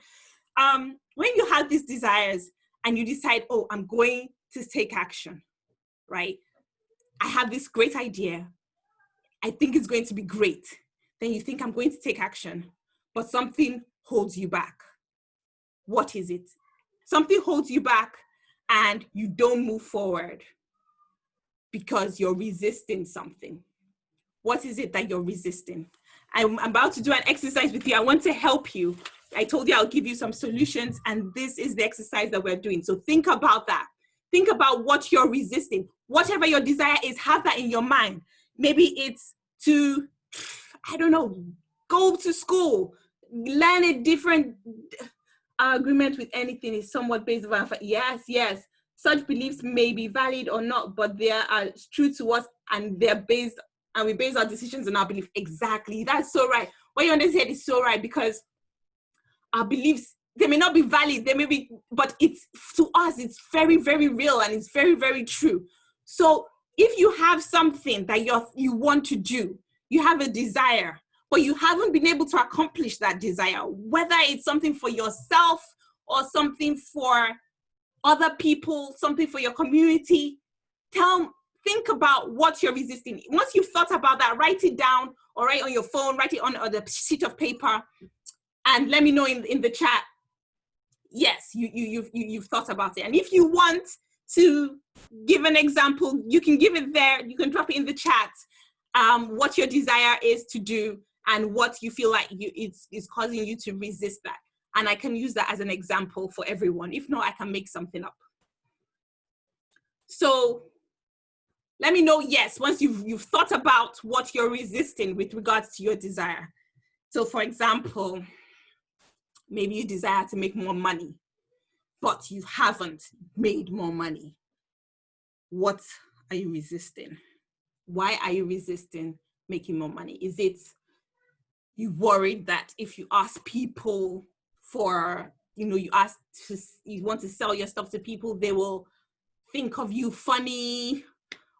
[SPEAKER 1] When you have these desires and you decide, oh, I'm going to take action, right? I have this great idea. I think it's going to be great. Then you think I'm going to take action, but something holds you back. What is it? Something holds you back and you don't move forward because you're resisting something. What is it that you're resisting? I'm about to do an exercise with you. I want to help you. I told you I'll give you some solutions, and this is the exercise that we're doing. So think about that. Think about what you're resisting. Whatever your desire is, have that in your mind. Maybe it's to, I don't know, go to school, learn a different agreement with anything is somewhat based on, yes. Such beliefs may be valid or not, but they are true to us, and they're based, and we base our decisions on our belief. Exactly. That's so right. What you understand is so right, because our beliefs, they may not be valid, they may be, but it's, to us, it's very, very real, and it's very, very true. So if you have something that you want to do, you have a desire, but you haven't been able to accomplish that desire, whether it's something for yourself or something for other people, something for your community, think about what you're resisting. Once you've thought about that, write it down, or write on your phone, write it on a sheet of paper. And let me know in the chat, yes, you've thought about it. And if you want to give an example, you can give it there. You can drop it in the chat, what your desire is to do and what you feel like it's causing you to resist that. And I can use that as an example for everyone. If not, I can make something up. So let me know, yes, once you've thought about what you're resisting with regards to your desire. So for example, maybe you desire to make more money, but you haven't made more money. What are you resisting? Why are you resisting making more money? Is it you worried that if you ask people for, you want to sell your stuff to people, they will think of you funny,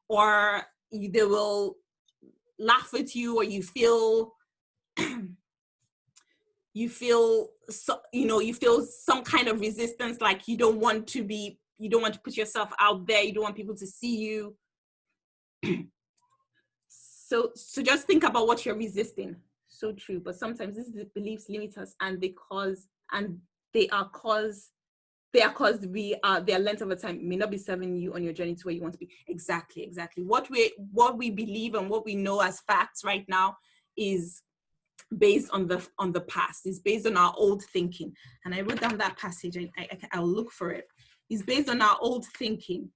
[SPEAKER 1] or they will laugh at you, or you feel you feel some kind of resistance, like you don't want to put yourself out there, you don't want people to see you. So just think about what you're resisting. So true. But sometimes these beliefs limit us, and they are caused their length of a time may not be serving you on your journey to where you want to be. Exactly. What we believe and what we know as facts right now is based on the past. It's based on our old thinking. And I wrote down that passage. I'll look for it. It's based on our old thinking.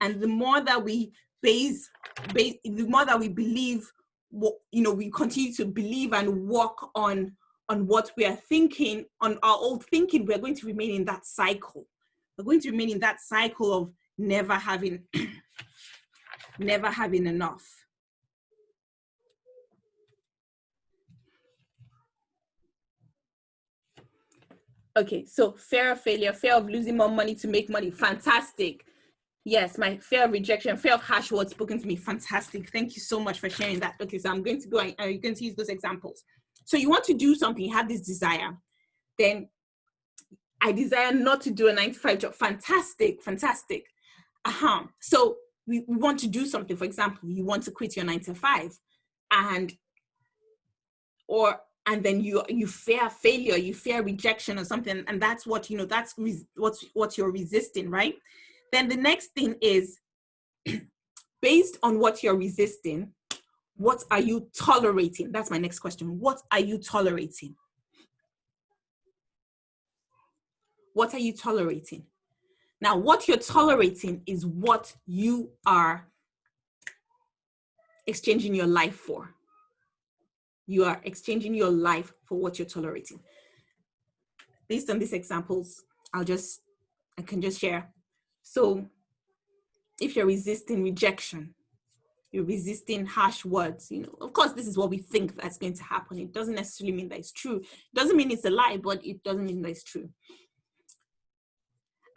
[SPEAKER 1] And the more that we the more that we believe, we continue to believe and work on what we are thinking, on our old thinking, we're going to remain in that cycle. We're going to remain in that cycle of never having enough. Okay, so fear of failure, fear of losing more money to make money. Fantastic. Yes, my fear of rejection, fear of harsh words spoken to me. Fantastic. Thank you so much for sharing that. Okay, so I'm going to go and you're going to use those examples. So you want to do something, you have this desire. Then I desire not to do a 9-to-5 job. Fantastic. So we want to do something. For example, you want to quit your 9-to-5, and then you fear failure, you fear rejection or something, and that's what what you're resisting, right? Then the next thing is, based on what you're resisting, what are you tolerating? That's my next question. What are you tolerating? What are you tolerating? Now, what you're tolerating is what you are exchanging your life for. You are exchanging your life for what you're tolerating. Based on these examples, I can just share. So if you're resisting rejection, you're resisting harsh words, of course, this is what we think that's going to happen. It doesn't necessarily mean that it's true. It doesn't mean it's a lie, but it doesn't mean that it's true.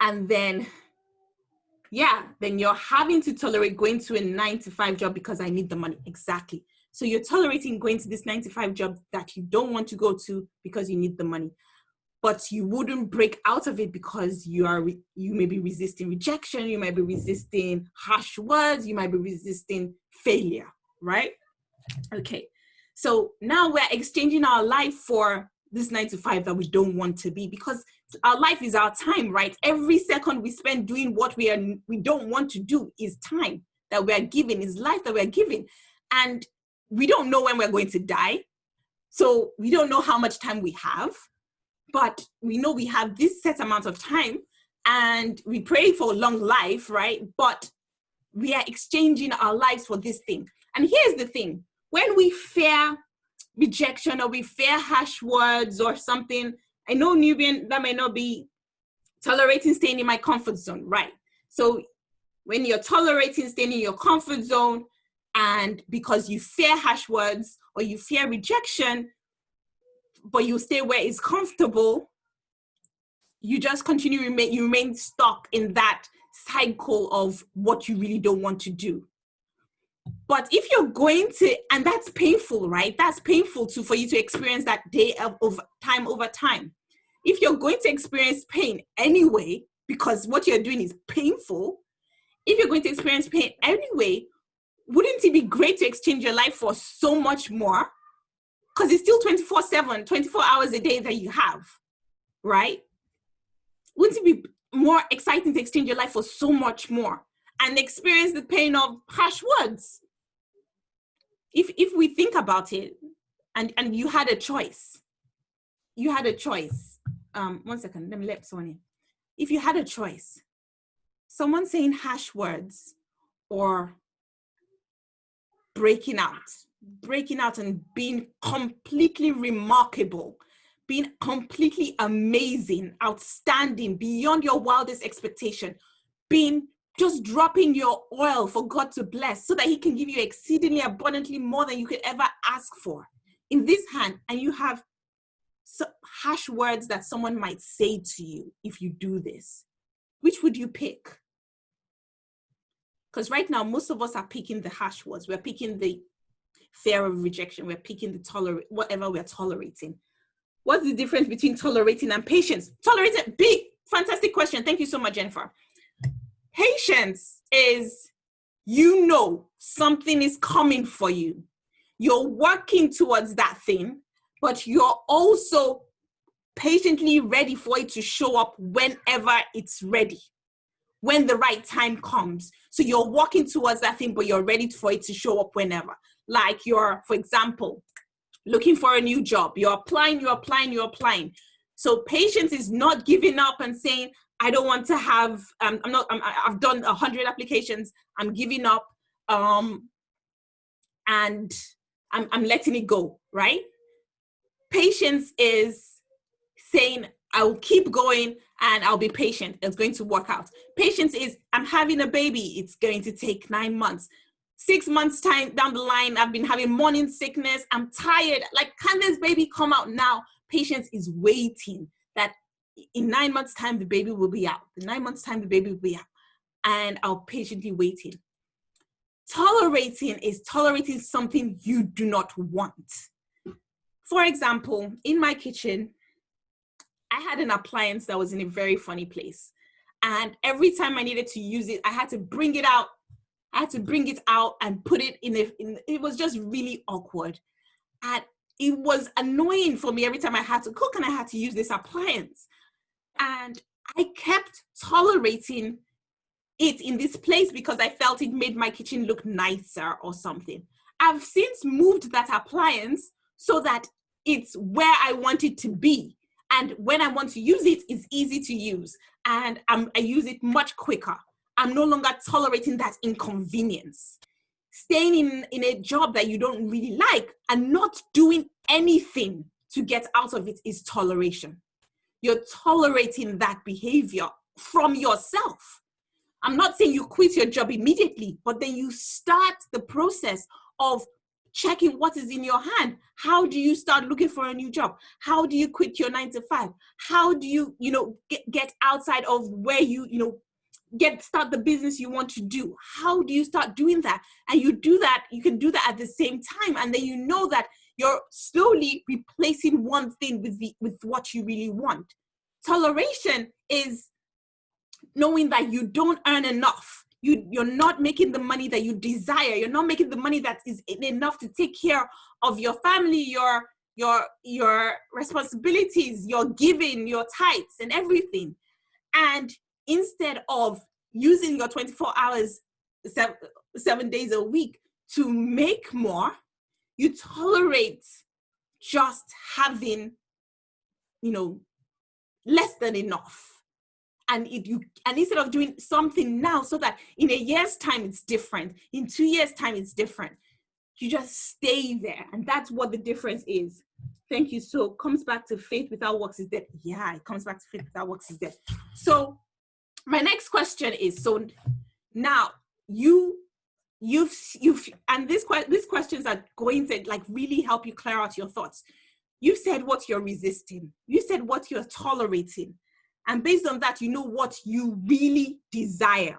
[SPEAKER 1] And then, then you're having to tolerate going to a 9-to-5 job because I need the money. Exactly. So you're tolerating going to this 9-to-5 job that you don't want to go to because you need the money. But you wouldn't break out of it because you may be resisting rejection, you might be resisting harsh words, you might be resisting failure, right? Okay, so now we're exchanging our life for this 9-to-5 that we don't want to be, because our life is our time, right? Every second we spend doing what we don't want to do is time that we're given, is life that we're given. And we don't know when we're going to die. So we don't know how much time we have. But we know we have this set amount of time, and we pray for a long life, right? But we are exchanging our lives for this thing. And here's the thing. When we fear rejection, or we fear harsh words or something, I know, Nubian, that may not be tolerating staying in my comfort zone, right? So when you're tolerating staying in your comfort zone, and because you fear harsh words or you fear rejection, but you stay where it's comfortable, you just continue, you remain stuck in that cycle of what you really don't want to do. But if you're going to, and that's painful, right? That's painful for you to experience that day over time. If you're going to experience pain anyway, because what you're doing is painful, if you're going to experience pain anyway, wouldn't it be great to exchange your life for so much more because it's still 24/7, 24 hours a day that you have, right? Wouldn't it be more exciting to exchange your life for so much more and experience the pain of harsh words? If we think about it, and you had a choice, one second, let me let someone in. If you had a choice, someone saying harsh words or breaking out and being completely remarkable, being completely amazing, outstanding, beyond your wildest expectation, just dropping your oil for God to bless so that he can give you exceedingly abundantly more than you could ever ask for in this hand, and you have harsh words that someone might say to you if you do this, which would you pick? Because right now, most of us are picking the harsh words. We're picking the fear of rejection. We're picking the whatever we're tolerating. What's the difference between tolerating and patience? Tolerating, big, fantastic question. Thank you so much, Jennifer. Patience is, you know, something is coming for you. You're working towards that thing, but you're also patiently ready for it to show up whenever it's ready, when the right time comes. So you're working towards that thing, but you're ready for it to show up whenever. Like you're, for example, looking for a new job. You're applying. So patience is not giving up and saying, I don't want to have, I've done 100 applications, I'm giving up, and I'm letting it go, right? Patience is saying, I will keep going and I'll be patient. It's going to work out. Patience is, I'm having a baby. It's going to take 9 months. 6 months time down the line, I've been having morning sickness. I'm tired. Like, can this baby come out now? Patience is waiting that in 9 months time, the baby will be out. In 9 months time, the baby will be out. And I'll patiently waiting. Tolerating is tolerating something you do not want. For example, in my kitchen, I had an appliance that was in a very funny place. And every time I needed to use it, I had to bring it out. I had to bring it out and put it it was just really awkward. And it was annoying for me every time I had to cook and I had to use this appliance. And I kept tolerating it in this place because I felt it made my kitchen look nicer or something. I've since moved that appliance so that it's where I want it to be. And when I want to use it, it's easy to use. And I use it much quicker. I'm no longer tolerating that inconvenience. Staying in a job that you don't really like and not doing anything to get out of it is toleration. You're tolerating that behavior from yourself. I'm not saying you quit your job immediately, but then you start the process of checking what is in your hand. How do you start looking for a new job? How do you quit your 9 to 5? How do you, get outside of where start the business you want to do? How do you start doing that? And you do that, you can do that at the same time. And then you know that you're slowly replacing one thing with what you really want. Toleration is knowing that you don't earn enough. You're not making the money that you desire. You're not making the money that is enough to take care of your family, your responsibilities, your giving, your tithes and everything. And instead of using your 24 hours, 7 days a week to make more, you tolerate just having, less than enough. And instead of doing something now so that in a year's time it's different, in 2 years' time it's different, you just stay there. And that's what the difference is. Thank you. So it comes back to faith without works is dead. Yeah, it comes back to faith without works is dead. So my next question is, so now you've and these questions are going to really help you clear out your thoughts. You said what you're resisting. You said what you're tolerating. And based on that, you know what you really desire.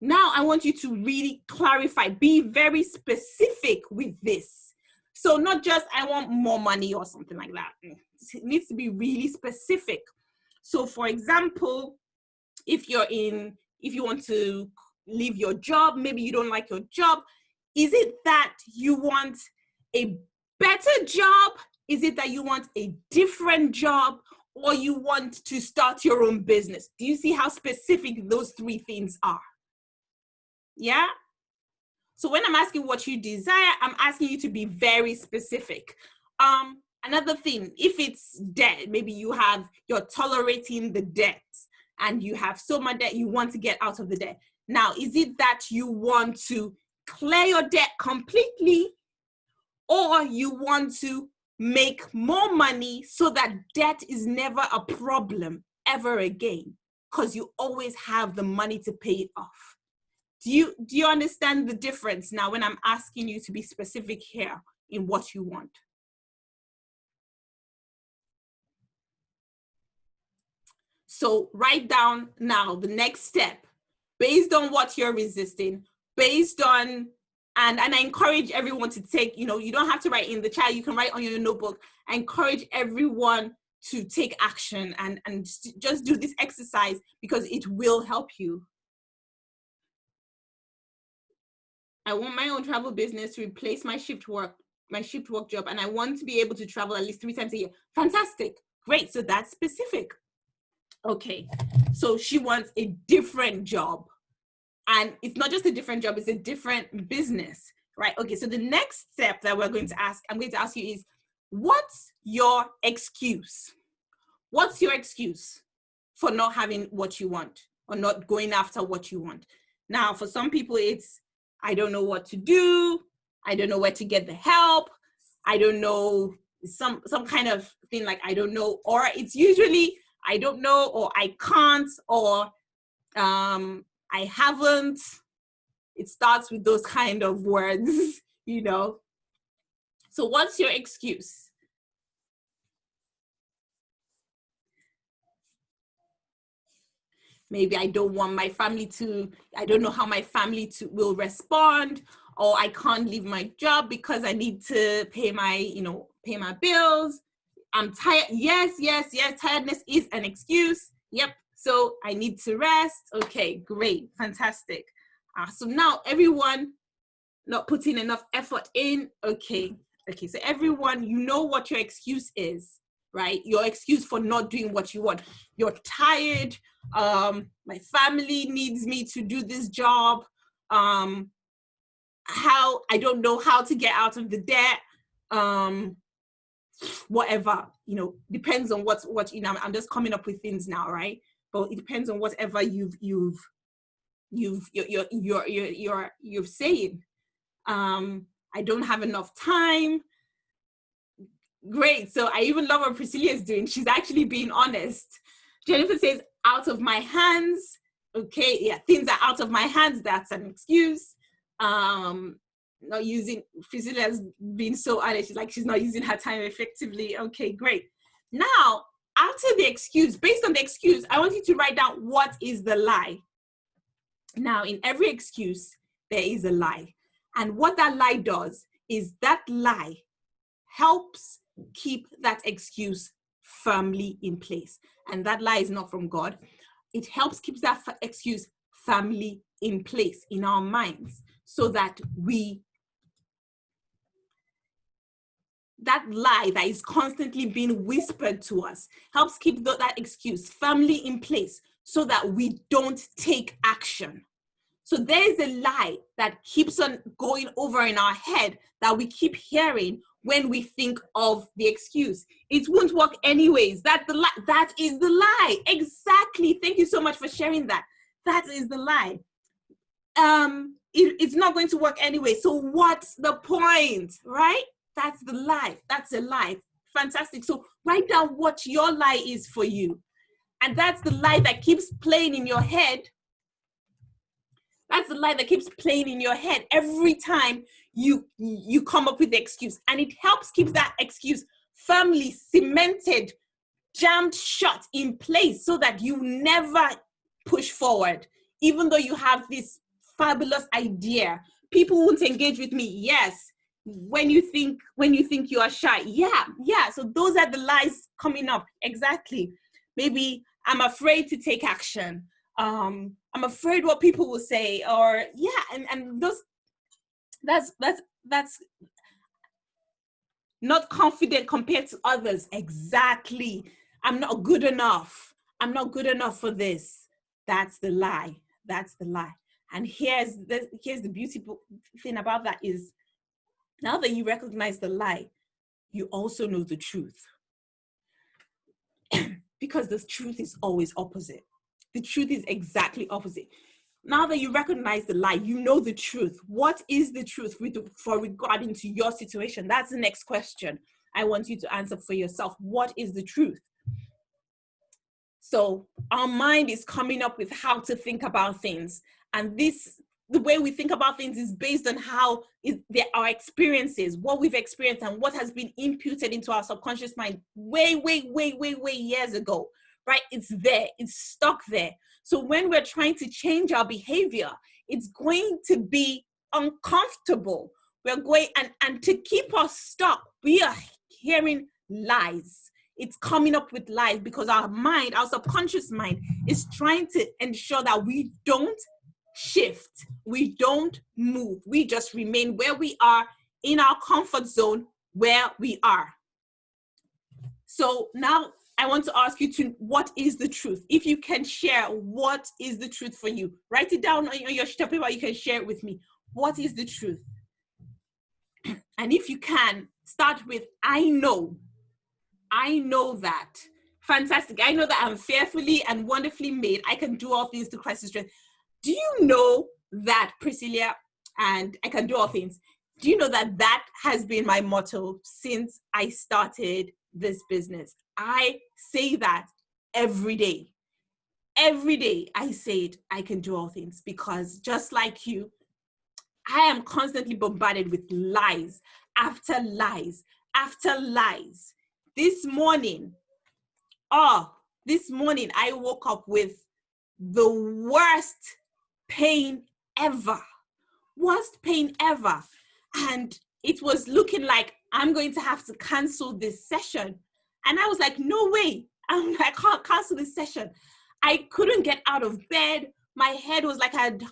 [SPEAKER 1] Now I want you to really clarify, be very specific with this. So not just, I want more money or something like that. It needs to be really specific. So for example, if you want to leave your job, maybe you don't like your job. Is it that you want a better job? Is it that you want a different job, or you want to start your own business? Do you see how specific those three things are? Yeah? So when I'm asking what you desire, I'm asking you to be very specific. Another thing, if it's debt, maybe you're tolerating the debt and you have so much debt, you want to get out of the debt. Now, is it that you want to clear your debt completely, or you want to make more money so that debt is never a problem ever again, because you always have the money to pay it off? Do you understand the difference now when I'm asking you to be specific here in what you want? So write down now the next step based on what you're resisting, based on, and I encourage everyone to take, you don't have to write in the chat, you can write on your notebook. I encourage everyone to take action and just do this exercise, because it will help you. I want my own travel business to replace my shift work job, and I want to be able to travel at least 3 times a year. Fantastic. Great. So that's specific. Okay. So she wants a different job. And it's not just a different job, it's a different business, right? Okay. So the next step that I'm going to ask you is, what's your excuse? What's your excuse for not having what you want or not going after what you want? Now, for some people, it's, I don't know what to do. I don't know where to get the help. I don't know, some kind of thing like, I don't know, or it's usually, I don't know, or I can't, or I haven't. It starts with those kind of words, So what's your excuse? Maybe I don't want my family to, I don't know how my family will respond, or I can't leave my job because I need to pay my bills. I'm tired. Yes. Tiredness is an excuse. Yep. So I need to rest. Okay, great. Fantastic. So now everyone not putting enough effort in. Okay. So everyone, you know what your excuse is, right? Your excuse for not doing what you want. You're tired. My family needs me to do this job. I don't know how to get out of the debt. Whatever, depends on what I'm just coming up with things now, right? But it depends on whatever you're saying. I don't have enough time. Great. So I even love what Priscilla is doing. She's actually being honest. Jennifer says, out of my hands. Okay, yeah, things are out of my hands. That's an excuse. Not using, Priscilla has been so honest. She's like, she's not using her time effectively. Okay, great. Now, after the excuse, based on the excuse, I want you to write down what is the lie. Now, in every excuse, there is a lie. And what that lie does is that lie helps keep that excuse firmly in place. And that lie is not from God. It helps keep that excuse firmly in place in our minds, so that that lie that is constantly being whispered to us helps keep that excuse firmly in place, so that we don't take action. So there's a lie that keeps on going over in our head that we keep hearing when we think of the excuse. It won't work anyways. That is the lie. Exactly. Thank you so much for sharing that. That is the lie. It's not going to work anyway. So what's the point, right? That's the lie. That's a lie. Fantastic. So write down what your lie is for you. And that's the lie that keeps playing in your head. That's the lie that keeps playing in your head every time you come up with the excuse. And it helps keep that excuse firmly cemented, jammed shut in place, so that you never push forward. Even though you have this fabulous idea, people won't engage with me. Yes. When you think you are shy. Yeah. So those are the lies coming up. Exactly. Maybe I'm afraid to take action. I'm afraid what people will say, or and those, that's Not confident compared to others. Exactly. I'm not good enough. I'm not good enough for this. That's the lie. That's the lie. And here's the beautiful thing about that is, now that you recognize the lie, you also know the truth. Because the truth is always opposite. The truth is exactly opposite. Now that you recognize the lie, you know the truth. What is the truth for regarding to your situation? That's the next question I want you to answer for yourself. What is the truth? So our mind is coming up with how to think about things. And the way we think about things is based on our experiences, what we've experienced and what has been imputed into our subconscious mind way years ago, right? It's there, it's stuck there. So when we're trying to change our behavior, it's going to be uncomfortable. We're going, and to keep us stuck, we are hearing lies. It's coming up with lies because our mind, our subconscious mind, is trying to ensure that we don't shift, we don't move, we just remain where we are in our comfort zone where we are. So now I want to ask you what is the truth? If you can share, what is the truth for you? Write it down on your sheet of paper. You can share it with me. What is the truth? And if you can, start with, I know that. Fantastic. I know that I'm fearfully and wonderfully made. I can do all things through Christ who strengthens. Do you know that, Priscilla, and I can do all things? Do you know that that has been my motto since I started this business? I say that every day. Every day I say it, I can do all things, because just like you, I am constantly bombarded with lies after lies after lies. This morning I woke up with the worst pain ever. And it was looking like I'm going to have to cancel this session. And I was like, no way, I can't cancel this session. I couldn't get out of bed. My head was like I'd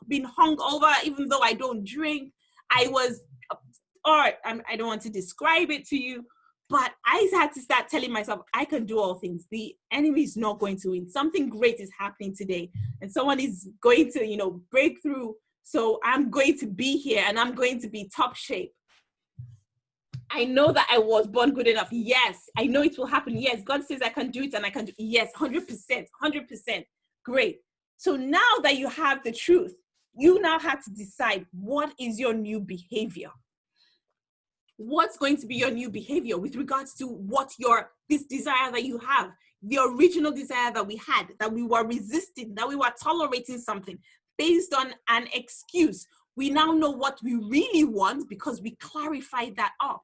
[SPEAKER 1] been hung over, even though I don't drink. I don't want to describe it to you, but I had to start telling myself, I can do all things. The enemy is not going to win. Something great is happening today, and someone is going to, break through. So I'm going to be here, and I'm going to be top shape. I know that I was born good enough. Yes, I know it will happen. Yes, God says I can do it, and I can do it. Yes, 100%. Great. So now that you have the truth, you now have to decide, what is your new behavior? What's going to be your new behavior with regards to this desire that you have, the original desire that we had, that we were resisting, that we were tolerating something based on an excuse. We now know what we really want because we clarified that up.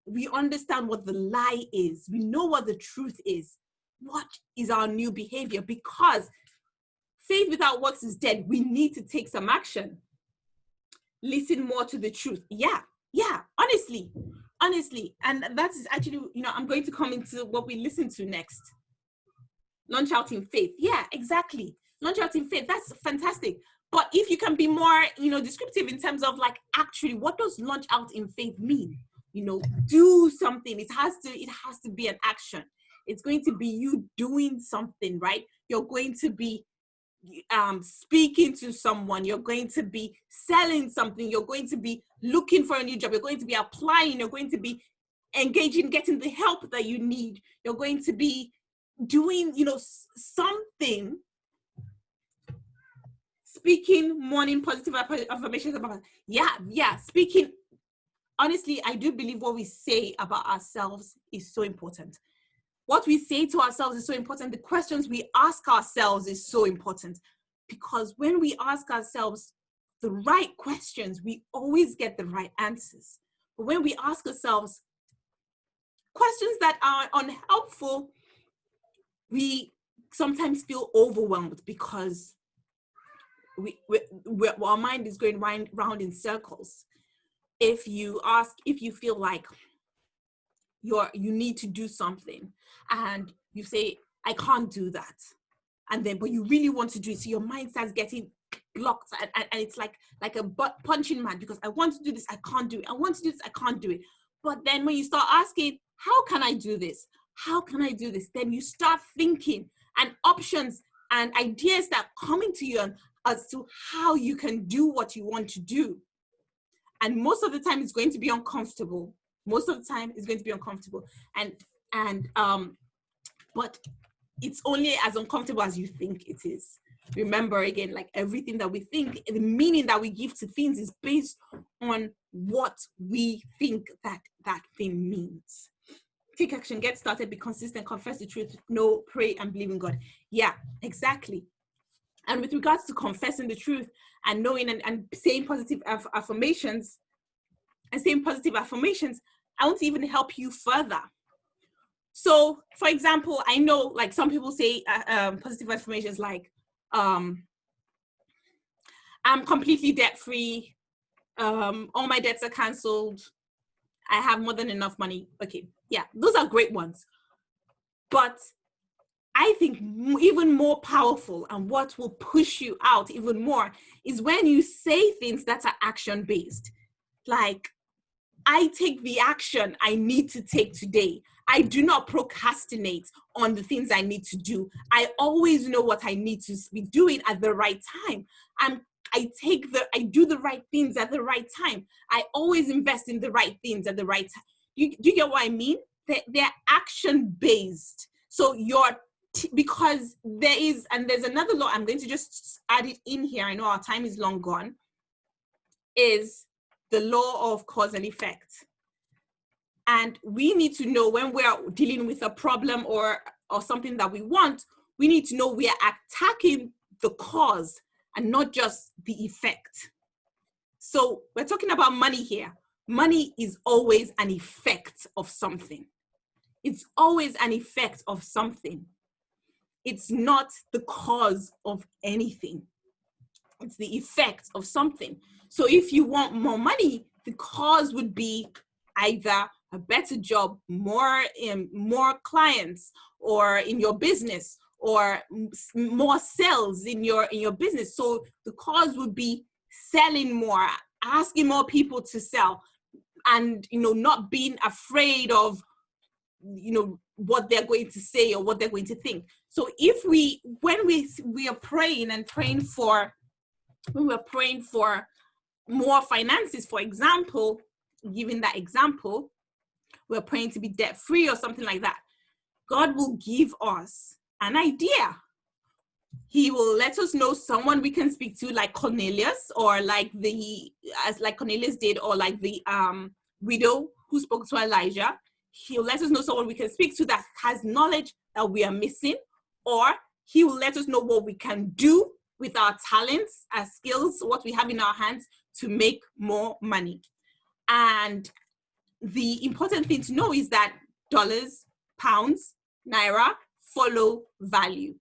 [SPEAKER 1] We understand what the lie is. We know what the truth is. What is our new behavior? Because faith without works is dead. We need to take some action. Listen more to the truth. Yeah, honestly. And that is actually, I'm going to come into what we listen to next. Launch out in faith. Yeah, exactly. Launch out in faith. That's fantastic. But if you can be more, descriptive in terms of actually, what does launch out in faith mean? Do something. It has to be an action. It's going to be you doing something, right? You're going to be speaking to someone, you're going to be selling something, you're going to be looking for a new job, you're going to be applying, you're going to be engaging, getting the help that you need, you're going to be doing something, speaking morning positive affirmations about speaking. Honestly, I do believe what we say about ourselves is so important. What we say to ourselves is so important. The questions we ask ourselves is so important, because when we ask ourselves the right questions, we always get the right answers. But when we ask ourselves questions that are unhelpful, we sometimes feel overwhelmed because our mind is going round in circles. If you feel like you need to do something and you say, I can't do that, but you really want to do it, so your mind starts getting blocked, and it's like a punching man, because I want to do this, I can't do it, I want to do this, I can't do it. But then when you start asking, how can I do this? How can I do this? Then you start thinking and options and ideas that are coming to you as to how you can do what you want to do. And most of the time it's going to be uncomfortable. Most of the time it's going to be uncomfortable. But it's only as uncomfortable as you think it is. Remember, again, like everything that we think, the meaning that we give to things is based on what we think that thing means. Take action, get started, be consistent, confess the truth, know, pray, and believe in God. Yeah, exactly. And with regards to confessing the truth and knowing and saying positive affirmations, I want to even help you further. So, for example, I know like some people say positive affirmations like, I'm completely debt-free, all my debts are canceled, I have more than enough money. Okay, yeah, those are great ones. But I think even more powerful and what will push you out even more is when you say things that are action-based. Like, I take the action I need to take today. I do not procrastinate on the things I need to do. I always know what I need to be doing at the right time. I do the right things at the right time. I always invest in the right things at the right time. Do you get what I mean? They're action-based. So because there's another law, I'm going to just add it in here. I know our time is long gone, is the law of cause and effect. And we need to know when we're dealing with a problem or something that we want, we need to know we are attacking the cause and not just the effect. So we're talking about money here. Money is always an effect of something. It's always an effect of something. It's not the cause of anything. It's the effect of something. So if you want more money, the cause would be either a better job, more clients, or in your business, or more sales in your business. So the cause would be selling more, asking more people to sell, and not being afraid of what they're going to say or what they're going to think. So when we are praying for more finances, for example, giving that example, we're praying to be debt free or something like that, God will give us an idea. He will let us know someone we can speak to, like Cornelius, or like Cornelius did, or like the widow who spoke to Elijah. He'll let us know someone we can speak to that has knowledge that we are missing, or he will let us know what we can do with our talents, our skills, what we have in our hands to make more money. And the important thing to know is that dollars, pounds, naira follow value.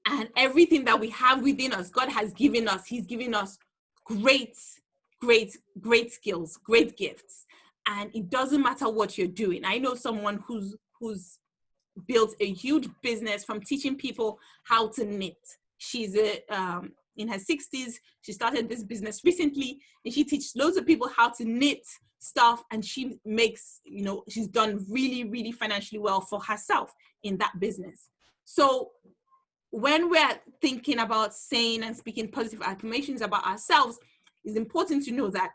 [SPEAKER 1] And everything that we have within us, God has given us. He's given us great skills, great gifts. And it doesn't matter what you're doing. I know someone who's built a huge business from teaching people how to knit. She's in her 60s. She started this business recently, and she teaches loads of people how to knit stuff. And she makes, she's done really, really financially well for herself in that business. So when we're thinking about saying and speaking positive affirmations about ourselves, it's important to know that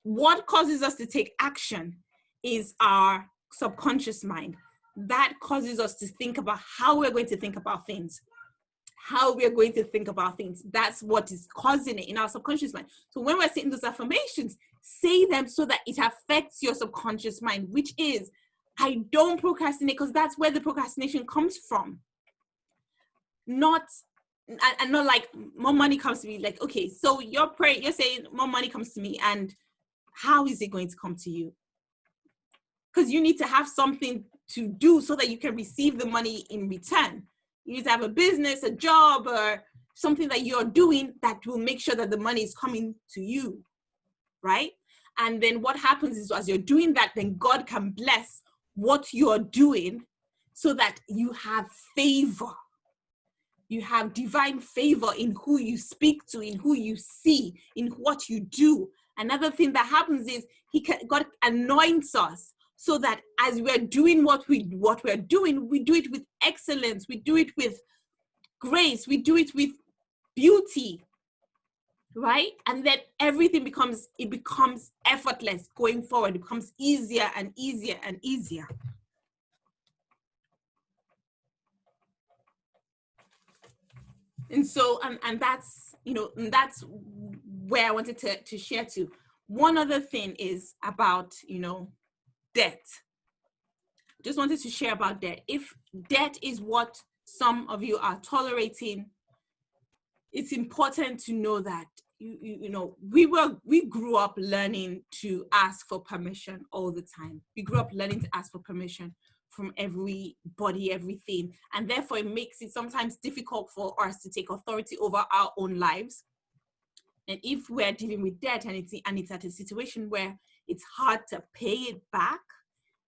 [SPEAKER 1] what causes us to take action is our subconscious mind. That causes us to think about how we're going to think about things. That's what is causing it in our subconscious mind. So when we're saying those affirmations, say them so that it affects your subconscious mind, which is, I don't procrastinate, because that's where the procrastination comes from. Not like more money comes to me. Like, okay, so you're saying more money comes to me, and how is it going to come to you? Because you need to have something to do so that you can receive the money in return. You need to have a business, a job, or something that you're doing that will make sure that the money is coming to you, right? And then what happens is, as you're doing that, then God can bless what you're doing so that you have favor. You have divine favor in who you speak to, in who you see, in what you do. Another thing that happens is God anoints us so that as we're doing what we're doing, we do it with excellence, we do it with grace, we do it with beauty, right? And then everything becomes effortless going forward. It becomes easier and easier and easier. And so, and that's, and that's where I wanted to share too. One other thing is about, debt. Just wanted to share about debt. If debt is what some of you are tolerating, it's important to know that we grew up learning to ask for permission all the time. We grew up learning to ask for permission from everybody, everything. And therefore it makes it sometimes difficult for us to take authority over our own lives. And if we're dealing with debt and it's at a situation where it's hard to pay it back,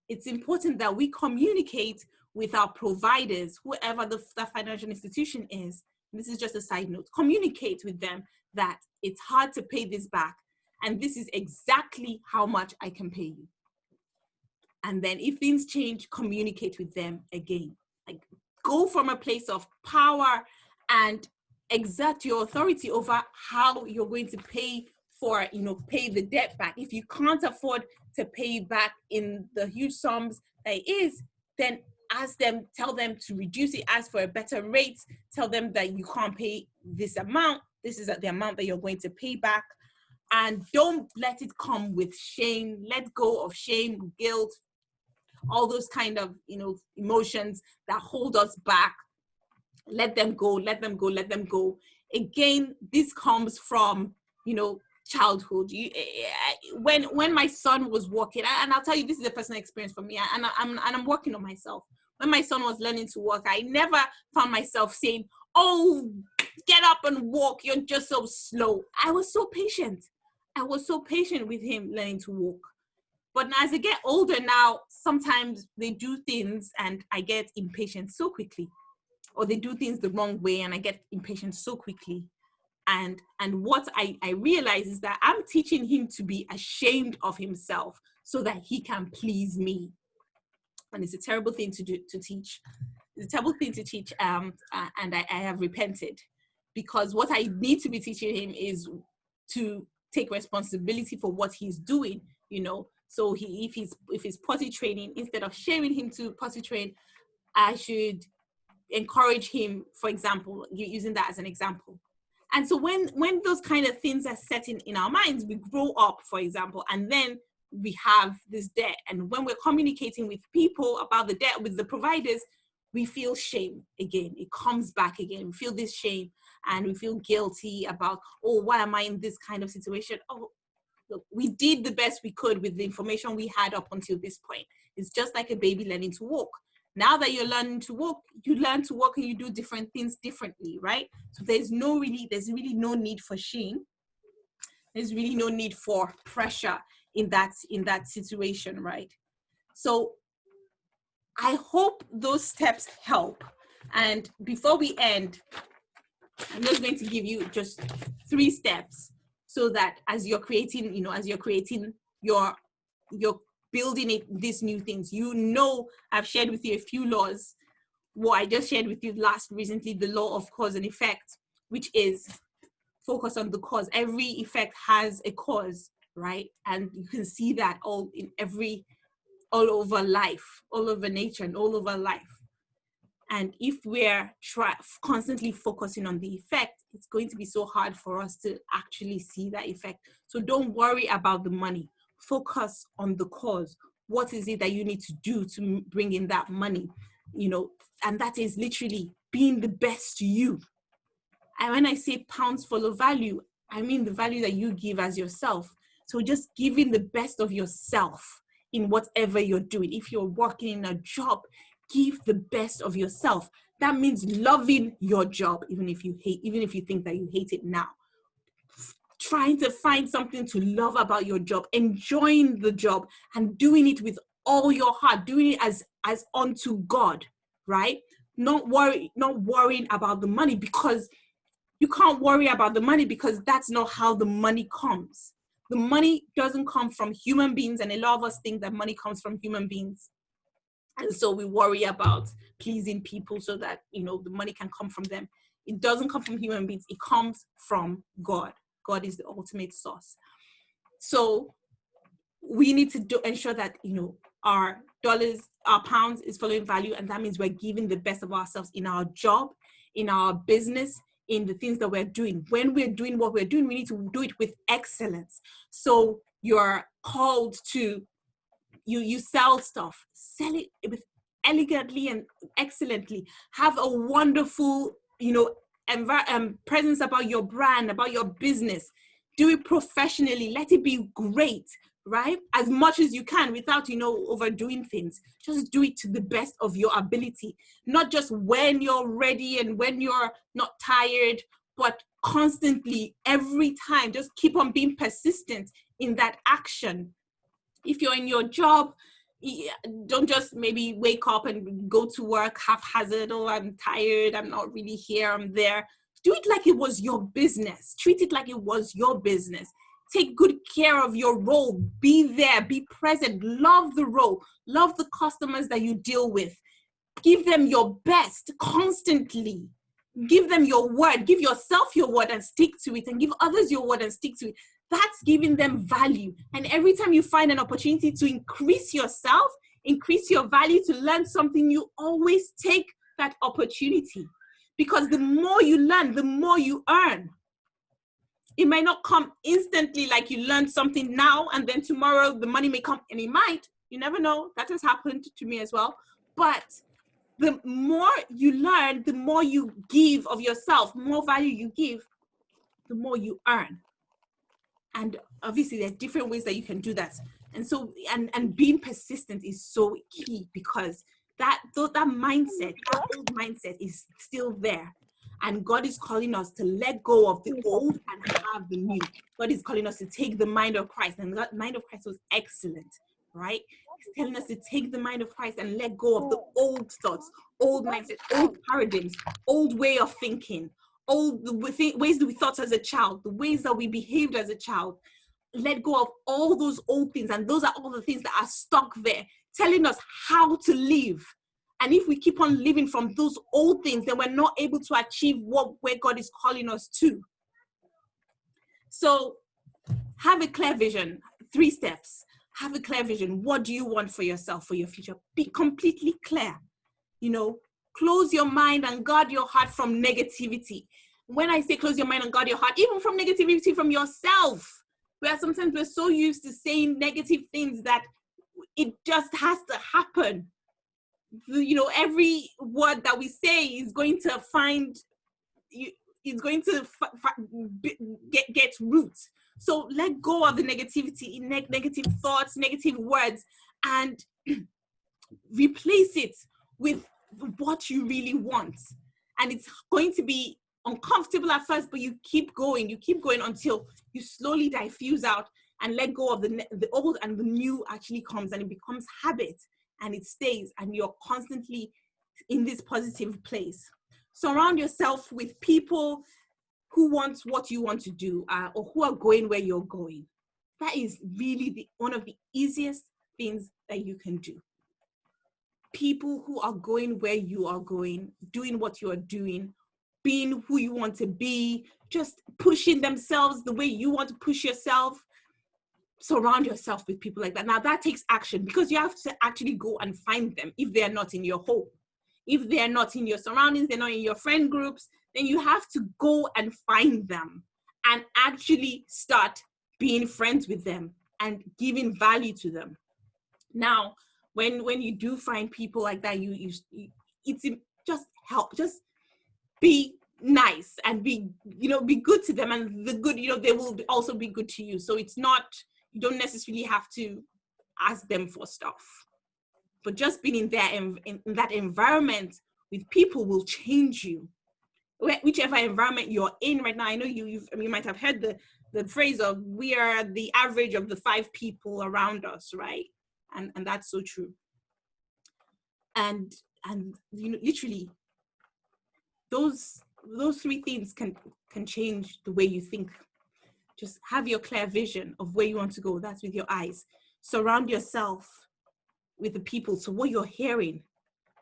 [SPEAKER 1] it's important that we communicate with our providers, whoever the financial institution is. This is just a side note. Communicate with them that it's hard to pay this back, and this is exactly how much I can pay you. And then if things change, communicate with them again. Like, go from a place of power and exert your authority over how you're going to pay the debt back. If you can't afford to pay back in the huge sums that it is, then ask them, tell them to reduce it, ask for a better rate, tell them that you can't pay this amount. This is the amount that you're going to pay back. And don't let it come with shame. Let go of shame, guilt, all those kind of, emotions that hold us back. Let them go, let them go, let them go. Again, this comes from, childhood. When my son was walking, and I'll tell you, this is a personal experience for me, and I'm working on myself. When my son was learning to walk, I never found myself saying, "Oh, get up and walk, you're just so slow." I was so patient. I was so patient with him learning to walk. But as I get older now, sometimes they do things and I get impatient so quickly, or they do things the wrong way and I get impatient so quickly. And what I realize is that I'm teaching him to be ashamed of himself so that he can please me. And it's a terrible thing to teach. It's a terrible thing to teach. And I have repented, because what I need to be teaching him is to take responsibility for what he's doing, So if he's potty training, instead of sharing him to potty train, I should encourage him, for example, using that as an example. And so when those kind of things are set in our minds, we grow up, for example, and then we have this debt. And when we're communicating with people about the debt, with the providers, we feel shame again. It comes back again. We feel this shame and we feel guilty about, oh, why am I in this kind of situation? Oh, look, we did the best we could with the information we had up until this point. It's just like a baby learning to walk. Now that you're learning to walk, you learn to walk and you do different things differently, right? So there's really no need for shame. There's really no need for pressure in that situation, right? So I hope those steps help. And before we end, I'm just going to give you just 3 steps so that as you're creating, your building these new things, I've shared with you a few laws. What I just shared with you recently, the law of cause and effect, which is focus on the cause. Every effect has a cause, right? And you can see that all over life, all over nature, and all over life. And if we're constantly focusing on the effect, it's going to be so hard for us to actually see that effect. So don't worry about the money. Focus on the cause. What is it that you need to do to bring in that money? And that is literally being the best you. And when I say pounds follow value, I mean the value that you give as yourself. So just giving the best of yourself in whatever you're doing. If you're working in a job, give the best of yourself. That means loving your job, even if you think that you hate it now. Trying to find something to love about your job, enjoying the job and doing it with all your heart, doing it as unto God, right? Not worrying about the money, because you can't worry about the money, because that's not how the money comes. The money doesn't come from human beings, and a lot of us think that money comes from human beings. And so we worry about pleasing people so that, the money can come from them. It doesn't come from human beings. It comes from God. God is the ultimate source. So we need to ensure that, our dollars, our pounds is following value. And that means we're giving the best of ourselves in our job, in our business, in the things that we're doing. When we're doing what we're doing, we need to do it with excellence. So you're called to, you sell stuff, sell it with elegantly and excellently. Have a wonderful, presence about your brand, about your business. Do it professionally. Let it be great, right? As much as you can without, overdoing things. Just do it to the best of your ability. Not just when you're ready and when you're not tired, but constantly, every time. Just keep on being persistent in that action. If you're in your job, don't just maybe wake up and go to work haphazard. Oh, I'm tired. I'm not really here. I'm there. Do it like it was your business. Treat it like it was your business. Take good care of your role. Be there. Be present. Love the role. Love the customers that you deal with. Give them your best constantly. Give them your word. Give yourself your word and stick to it, and give others your word and stick to it. That's giving them value. And every time you find an opportunity to increase yourself, increase your value, to learn something, you always take that opportunity. Because the more you learn, the more you earn. It might not come instantly, like you learn something now and then tomorrow the money may come, and it might. You never know. That has happened to me as well. But the more you learn, the more you give of yourself, more value you give, the more you earn. And obviously there's different ways that you can do that. And so, and being persistent is so key, because that mindset, that old mindset is still there. And God is calling us to let go of the old and have the new. God is calling us to take the mind of Christ. And that mind of Christ was excellent, right? He's telling us to take the mind of Christ and let go of the old thoughts, old mindset, old paradigms, old way of thinking, old ways that we thought as a child, the ways that we behaved as a child. Let go of all those old things. And those are all the things that are stuck there, telling us how to live. And if we keep on living from those old things, then we're not able to achieve where God is calling us to. So have a clear vision. 3 steps. Have a clear vision. What do you want for yourself, for your future? Be completely clear. Close your mind and guard your heart from negativity. When I say close your mind and guard your heart, even from negativity from yourself, where sometimes we're so used to saying negative things that it just has to happen. Every word that we say is going to find you, is going to get roots. So let go of the negativity, negative thoughts, negative words, and replace it with what you really want. And it's going to be uncomfortable at first, but you keep going until you slowly diffuse out and let go of the old, and the new actually comes, and it becomes habit, and it stays, and you're constantly in this positive place. Surround yourself with people who want what you want to do, or who are going where you're going. That is really one of the easiest things that you can do. People who are going where you are going, doing what you are doing, being who you want to be, just pushing themselves the way you want to push yourself. Surround yourself with people like that. Now that takes action, because you have to actually go and find them if they're not in your home. If they're not in your surroundings, they're not in your friend groups, then you have to go and find them and actually start being friends with them and giving value to them. Now, when you do find people like that, it's just help, just be nice and be good to them, and the good, they will also be good to you. So it's not, you don't necessarily have to ask them for stuff, but just being in that environment with people will change you. Whichever environment you're in right now. I know you might have heard the phrase of, we are the average of the 5 people around us, right? And that's so true. And literally those 3 things can change the way you think. Just have your clear vision of where you want to go. That's with your eyes. Surround yourself with the people. So what you're hearing,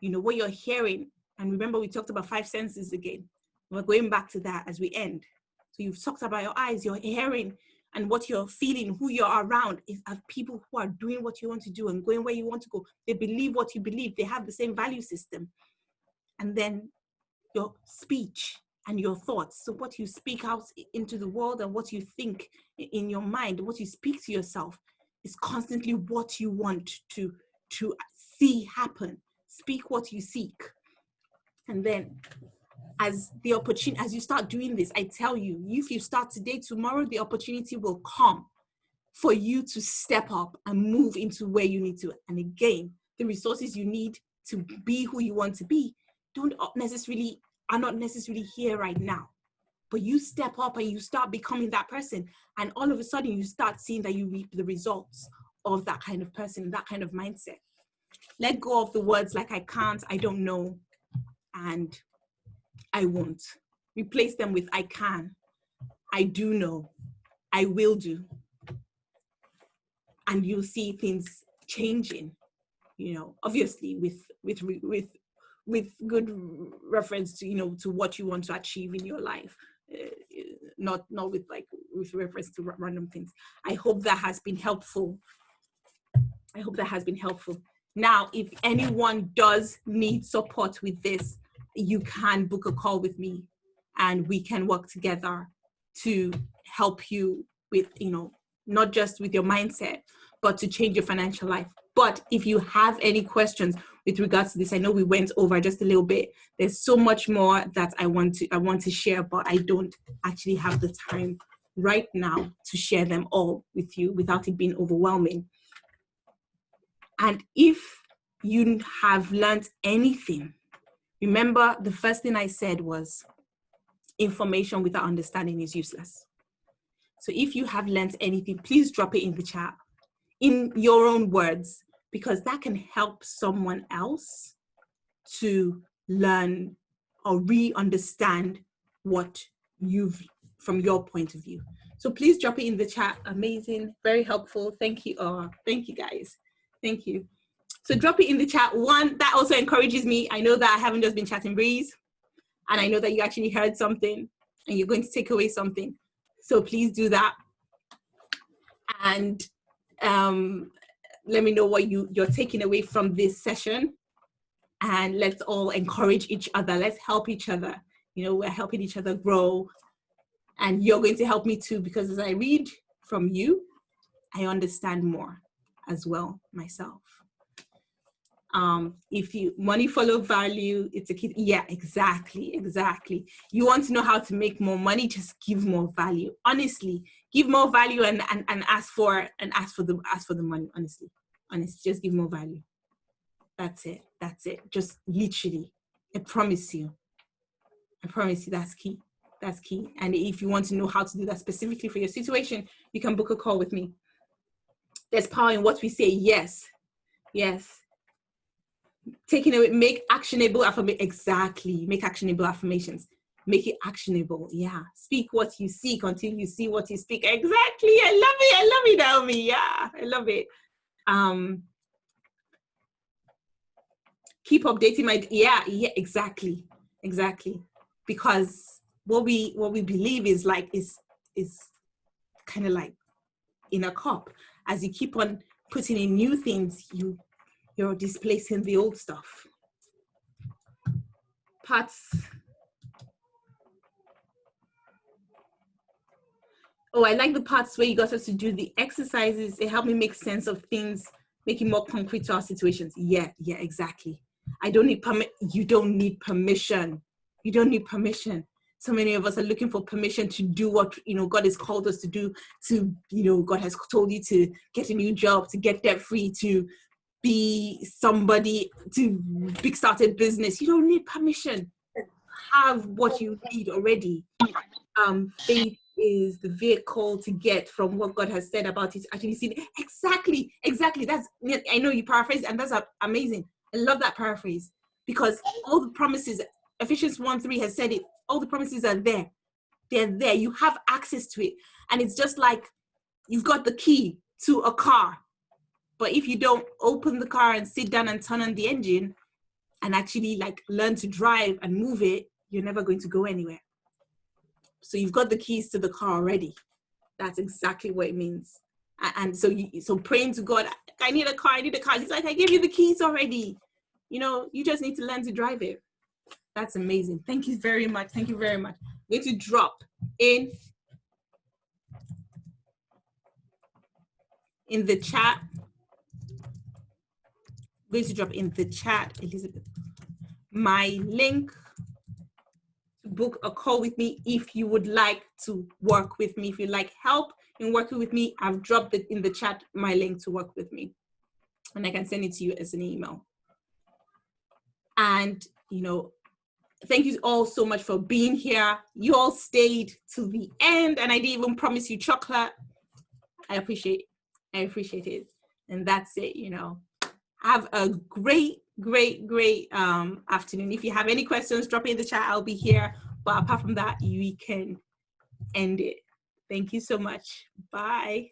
[SPEAKER 1] what you're hearing. And remember, we talked about 5 senses again. We're going back to that as we end. So you've talked about your eyes, your hearing, and what you're feeling, who you're around is of people who are doing what you want to do and going where you want to go. They believe what you believe. They have the same value system. And then your speech and your thoughts. So what you speak out into the world and what you think in your mind, what you speak to yourself is constantly what you want to see happen. Speak what you seek. And then as you start doing this, I tell you, if you start today, tomorrow, the opportunity will come for you to step up and move into where you need to. And again, the resources you need to be who you want to be are not necessarily here right now. But you step up and you start becoming that person. And all of a sudden you start seeing that you reap the results of that kind of person, that kind of mindset. Let go of the words like I can't, I don't know, and I won't. Replace them with I can, I do know, I will do. And you'll see things changing, obviously with good reference to, to what you want to achieve in your life. Not with reference to random things. I hope that has been helpful. Now, if anyone does need support with this, you can book a call with me and we can work together to help you with, not just with your mindset, but to change your financial life. But if you have any questions with regards to this, I know we went over just a little bit. There's so much more that I want to share, but I don't actually have the time right now to share them all with you without it being overwhelming. And if you have learned anything, remember the first thing I said was information without understanding is useless. So if you have learned anything, please drop it in the chat in your own words, because that can help someone else to learn or re-understand what you've from your point of view. So please drop it in the chat. Amazing, very helpful. Thank you. Thank you guys. Thank you. So drop it in the chat. One, that also encourages me. I know that I haven't just been chatting breeze, and I know that you actually heard something and you're going to take away something. So please do that. And let me know what you're taking away from this session. And let's all encourage each other. Let's help each other. We're helping each other grow. And you're going to help me too, because as I read from you, I understand more as well myself. If money follow value, it's a key. Yeah, exactly. You want to know how to make more money, just give more value. Honestly, give more value and ask for the money. Honestly, just give more value. That's it. Just literally, I promise you, that's key. And if you want to know how to do that specifically for your situation, you can book a call with me. There's power in what we say. Yes. Taking away, make actionable affirmations. Exactly. Make actionable affirmations. Make it actionable. Yeah. Speak what you seek until you see what you speak. Exactly. I love it, Naomi. Yeah. I love it. Keep updating my, yeah, exactly. Because what we believe is kind of like in a cup. As you keep on putting in new things, you're displacing the old stuff. I like the parts where you got us to do the exercises. It helped me make sense of things, making more concrete to our situations. Yeah, exactly. I don't need you don't need permission. So many of us are looking for permission to do what God has called us to do. God has told you to get a new job, to get debt free, to be somebody, to start a business. You don't need permission. Have what you need already. Faith is the vehicle to get from what God has said about it to actually see it. Exactly. That's, I know you paraphrase, and that's amazing. I love that paraphrase, because all the promises, Ephesians 1:3 has said it. All the promises are there. They're there. You have access to it. And it's just like you've got the key to a car, but if you don't open the car and sit down and turn on the engine and actually like learn to drive and move it, you're never going to go anywhere. So you've got the keys to the car already. That's exactly what it means. And so praying to God, I need a car, I need a car. He's like, I gave you the keys already. You know, you just need to learn to drive it. That's amazing. Thank you very much. Thank you very much. I'm going to drop in the chat. I'm going to drop in the chat, Elizabeth, my link to book a call with me if you would like to work with me. If you'd like help in working with me, I've dropped it in the chat, my link to work with me. And I can send it to you as an email. And, you know, thank you all so much for being here. You all stayed to the end, and I didn't even promise you chocolate. I appreciate it. And that's it, you know. Have a great afternoon. If you have any questions, drop it in the chat. I'll be here. But apart from that, we can end it. Thank you so much. Bye.